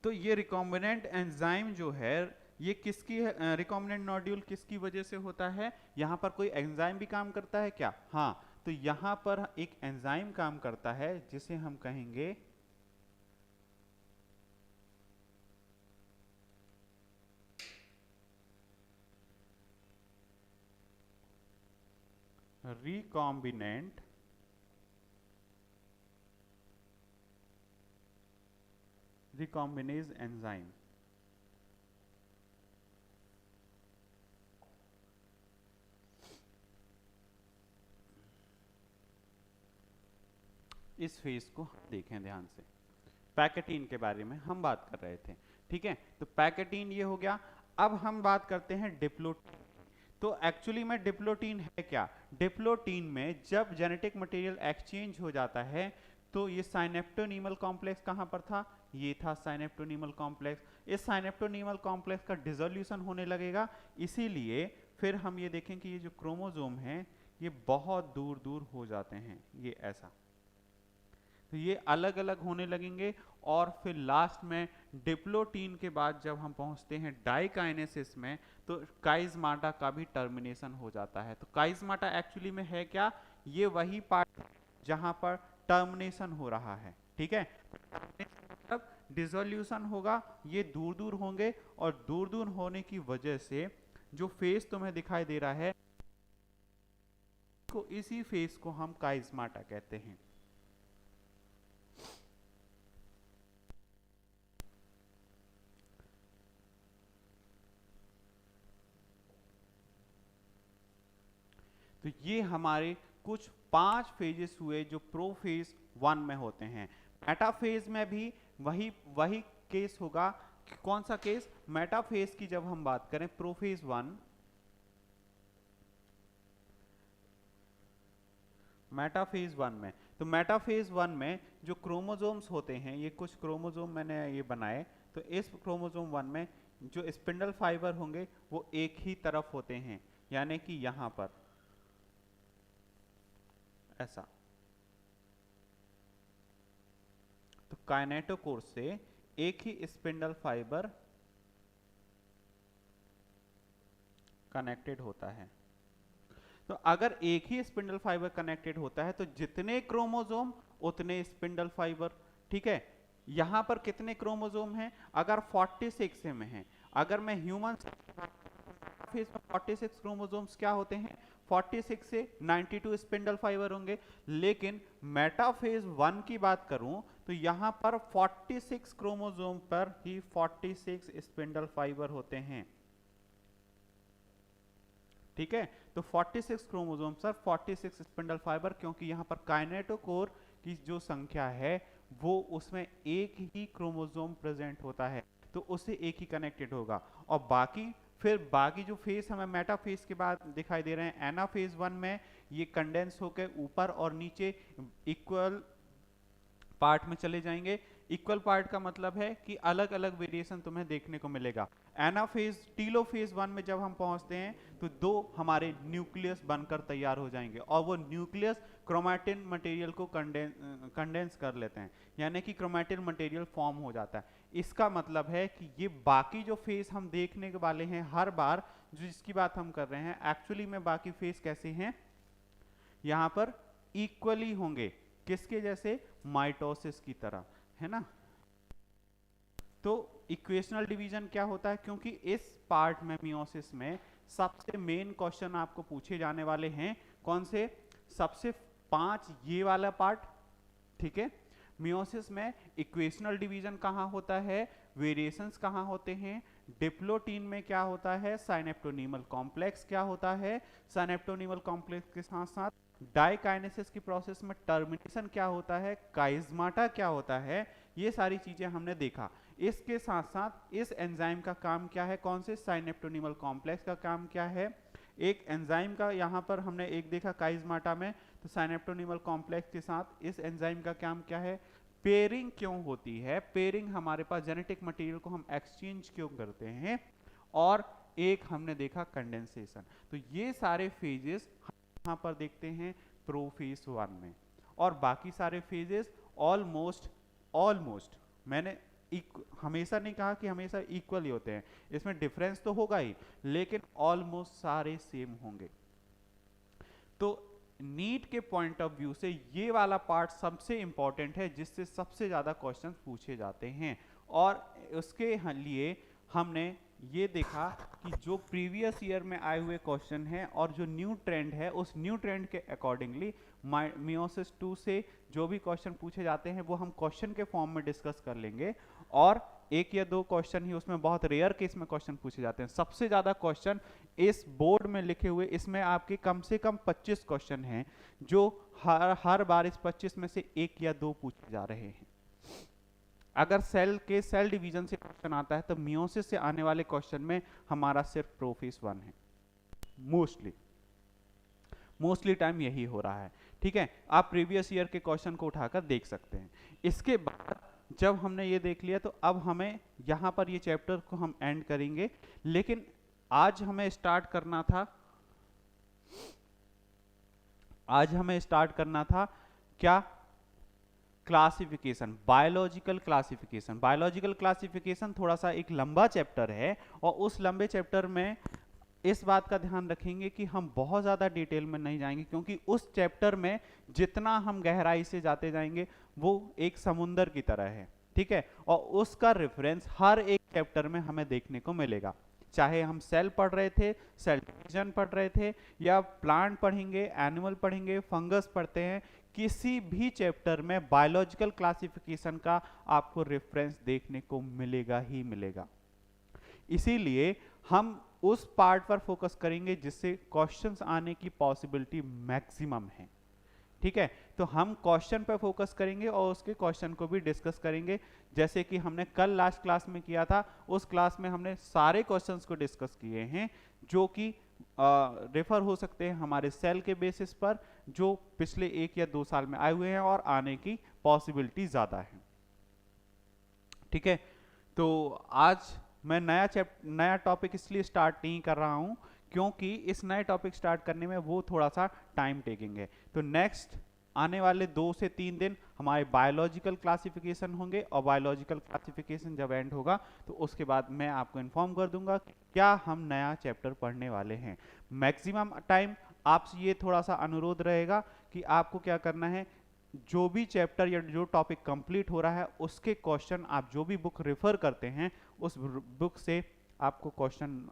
तो ये रिकॉम्बिनेंट एंजाइम जो है ये किसकी है, रिकॉम्बिनेंट नोड्यूल किसकी वजह से होता है, यहां पर कोई एंजाइम भी काम करता है क्या, हाँ, तो यहां पर एक एंजाइम काम करता है जिसे हम कहेंगे रिकॉम्बिनेंट रिकॉम्बिनेज एंजाइम। इस फेज को देखें ध्यान से, पैकेटीन के बारे में हम बात कर रहे थे। ठीक है, तो पैकेटीन ये हो गया। अब हम बात करते हैं डिप्लोटीन। तो एक्चुअली में डिप्लोटीन है क्या, डिप्लोटीन में जब जेनेटिक मटेरियल एक्सचेंज हो जाता है तो ये साइनेप्टोनीमल कॉम्प्लेक्स कहां पर था, ये था साइनेप्टोनीमल कॉम्प्लेक्स। इस साइनेप्टोनीमल कॉम्प्लेक्स का डिसोल्यूशन होने लगेगा, इसीलिए फिर हम ये देखें कि ये जो क्रोमोसोम है ये बहुत दूर दूर हो जाते हैं, ये ऐसा, तो ये अलग अलग होने लगेंगे। और फिर लास्ट में डिप्लोटीन के बाद जब हम पहुंचते हैं डाइकाइनेसिस में तो काइजमाटा का भी टर्मिनेशन हो जाता है। तो काइजमाटा एक्चुअली में है क्या, ये वही पार्ट जहां पर टर्मिनेशन हो रहा है। ठीक है, मतलब डिसोल्यूशन होगा, ये दूर दूर होंगे और दूर दूर होने की वजह से जो फेस तुम्हें दिखाई दे रहा है को, इसी फेस को हम काइजमाटा कहते हैं। तो ये हमारे कुछ 5 फेजेस हुए जो प्रोफेज 1 में होते हैं। मेटाफेज में भी वही वही केस होगा। कौन सा केस? मेटाफेज की जब हम बात करें प्रोफेज 1, मेटाफेज 1 में, तो मेटाफेज 1 में जो क्रोमोसोम्स होते हैं, ये कुछ क्रोमोसोम मैंने ये बनाए, तो इस क्रोमोसोम 1 में जो स्पिंडल फाइबर होंगे वो एक ही तरफ होते हैं, यानी कि यहां पर ऐसा। तो काइनेटोकोर से एक ही स्पिंडल फाइबर कनेक्टेड होता है। तो अगर एक ही स्पिंडल फाइबर कनेक्टेड होता है तो जितने क्रोमोसोम उतने स्पिंडल फाइबर। ठीक है, यहां पर कितने क्रोमोसोम हैं? अगर 46 में है, अगर मैं ह्यूमन फेज में 46 क्रोमोसोम्स क्या होते हैं? 46 से 92 स्पिंडल फाइबर होंगे। लेकिन मेटाफेज 1 की बात करूं तो यहां पर 46 क्रोमोसोम पर ही 46 स्पिंडल फाइबर होते हैं। ठीक है, तो 46 क्रोमोसोम सर 46 स्पिंडल फाइबर, क्योंकि यहां पर काइनेटोकोर की जो संख्या है वो उसमें एक ही क्रोमोसोम प्रेजेंट होता है, तो उससे एक ही कनेक्टेड होगा। और बाकी फिर बाकी जो फेज हमें मेटाफेज के बाद दिखाई दे रहे हैं, एनाफेज 1 में ये कंडेंस होकर ऊपर और नीचे इक्वल पार्ट में चले जाएंगे। इक्वल पार्ट का मतलब है कि अलग अलग वेरिएशन तुम्हें देखने को मिलेगा। एनाफेज टीलोफेज 1 में जब हम पहुंचते हैं तो 2 हमारे न्यूक्लियस बनकर तैयार हो जाएंगे और वो न्यूक्लियस क्रोमैटिन मटेरियल को कंडेंस कर लेते हैं, यानी कि क्रोमैटिन मटेरियल फॉर्म हो जाता है। इसका मतलब है कि ये बाकी जो फेज हम देखने के वाले हैं हर बार, जो जिसकी बात हम कर रहे हैं, एक्चुअली में बाकी फेज कैसे हैं? यहां पर इक्वली होंगे। किसके जैसे? माइटोसिस की तरह, है ना। तो इक्वेशनल डिवीजन क्या होता है? क्योंकि इस पार्ट में मियोसिस में सबसे मेन क्वेश्चन आपको पूछे जाने वाले हैं। कौन से? सबसे 5 ये वाला पार्ट। ठीक है, मियोसिस में इक्वेशनल डिवीजन कहां होता है, वेरिएशंस कहां होते हैं, डिप्लोटीन में क्या होता है, साइनेप्टोनीमल कॉम्प्लेक्स क्या होता है, साइनेप्टोनीमल कॉम्प्लेक्स के साथ साथ डाइकाइनेसिस की प्रोसेस में टर्मिनेशन क्या होता है, काइज्माटा क्या होता है, ये सारी चीजें हमने देखा। इसके साथ साथ इस एंजाइम का काम क्या है, कौन से? साइनेप्टोनीमल कॉम्प्लेक्स का काम क्या है। एक एंजाइम का यहां पर हमने एक देखा काइज्माटा में, तो साइनेप्टोनीमल कॉम्प्लेक्स के साथ इस एंजाइम का काम क्या है, पेयरिंग क्यों होती है, पेयरिंग हमारे पास जेनेटिक मटेरियल को हम एक्सचेंज क्यों करते हैं, और एक हमने देखा कंडेंसेशन। तो ये सारे फेजेस यहां पर देखते हैं प्रोफेज 1 में, और बाकी सारे फेजेस ऑलमोस्ट मैंने हमेशा नहीं कहा कि हमेशा इक्वल ही होते हैं, इसमें डिफरेंस तो होगा ही, लेकिन ऑलमोस्ट सारे सेम होंगे। तो नीट के पॉइंट ऑफ व्यू से ये वाला पार्ट सबसे इंपॉर्टेंट है, जिससे सबसे ज्यादा क्वेश्चंस पूछे जाते हैं। और उसके लिए हमने ये देखा कि जो प्रीवियस ईयर में आए हुए क्वेश्चन हैं और जो न्यू ट्रेंड है, उस न्यू ट्रेंड के अकॉर्डिंगली मियोसिस 2 से जो भी क्वेश्चन पूछे जाते हैं वो हम क्वेश्चन के फॉर्म में डिस्कस कर लेंगे। और 1 या 2 क्वेश्चन ही उसमें, बहुत रेयर केस में क्वेश्चन पूछे जाते हैं। सबसे ज्यादा क्वेश्चन इस बोर्ड में लिखे हुए, इसमें आपके कम से कम 25 क्वेश्चन हैं, जो हर बार इस 25 में से 1 या 2 पूछे जा रहे हैं। अगर सेल डिवीजन से क्वेश्चन आता है तो मियोसिस से आने वाले क्वेश्चन में हमारा सिर्फ प्रोफेज 1 है। मोस्टली टाइम यही हो रहा है। ठीक है, आप प्रीवियस ईयर के क्वेश्चन को उठाकर देख सकते हैं। इसके बाद जब हमने ये देख लिया तो अब हमें यहां पर ये चैप्टर को हम एंड करेंगे, लेकिन आज हमें स्टार्ट करना था क्या? Classification, biological classification. Biological classification थोड़ा सा एक लंबा चैप्टर है, और उस लंबे चैप्टर में इस बात का ध्यान रखेंगे कि हम बहुत ज़्यादा डिटेल में नहीं जाएंगे, क्योंकि उस चैप्टर में जितना हम गहराई से जाते जाएंगे वो एक समुंदर की तरह है। ठीक है, और उसका रेफरेंस हर एक चैप्टर में हमें देखने को मिलेगा। चाहे हम सेल पढ़ रहे थे, सेल डिवीजन पढ़ रहे थे, या प्लांट पढ़ेंगे, एनिमल पढ़ेंगे, फंगस पढ़ते हैं, किसी भी चैप्टर में बायोलॉजिकल क्लासिफिकेशन का आपको रेफरेंस देखने को मिलेगा ही मिलेगा। इसीलिए हम उस पार्ट पर फोकस करेंगे जिससे क्वेश्चंस आने की पॉसिबिलिटी मैक्सिमम है। ठीक है। तो हम क्वेश्चन पर फोकस करेंगे और उसके क्वेश्चन को भी डिस्कस करेंगे, जैसे कि हमने कल लास्ट क्लास में किया था। उस क्लास में हमने सारे क्वेश्चंस को डिस्कस किए हैं जो कि रेफर हो सकते हैं हमारे सेल के बेसिस पर, जो पिछले 1 या 2 साल में आए हुए हैं और आने की पॉसिबिलिटी ज्यादा है। ठीक है, तो आज मैं नया टॉपिक इसलिए स्टार्ट नहीं कर रहा हूं क्योंकि इस नए टॉपिक स्टार्ट करने में वो थोड़ा सा टाइम टेकिंग है। तो नेक्स्ट आने वाले 2 से 3 दिन हमारे बायोलॉजिकल क्लासिफिकेशन होंगे, और बायोलॉजिकल क्लासिफिकेशन जब एंड होगा तो उसके बाद मैं आपको इन्फॉर्म कर दूंगा क्या हम नया चैप्टर पढ़ने वाले हैं। मैक्सिमम टाइम आपसे ये थोड़ा सा अनुरोध रहेगा कि आपको क्या करना है, जो भी चैप्टर या जो टॉपिक कंप्लीट हो रहा है उसके क्वेश्चन आप जो भी बुक रेफर करते हैं उस बुक से आपको क्वेश्चन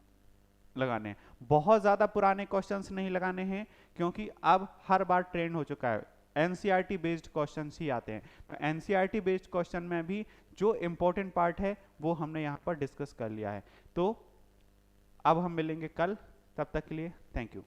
लगाने हैं। बहुत ज़्यादा पुराने क्वेश्चंस नहीं लगाने हैं क्योंकि अब हर बार ट्रेंड हो चुका है, एनसीईआरटी बेस्ड क्वेश्चंस ही आते हैं। तो एनसीईआरटी बेस्ड क्वेश्चन में भी जो इंपॉर्टेंट पार्ट है वो हमने यहाँ पर डिस्कस कर लिया है। तो अब हम मिलेंगे कल, तब तक के लिए थैंक यू।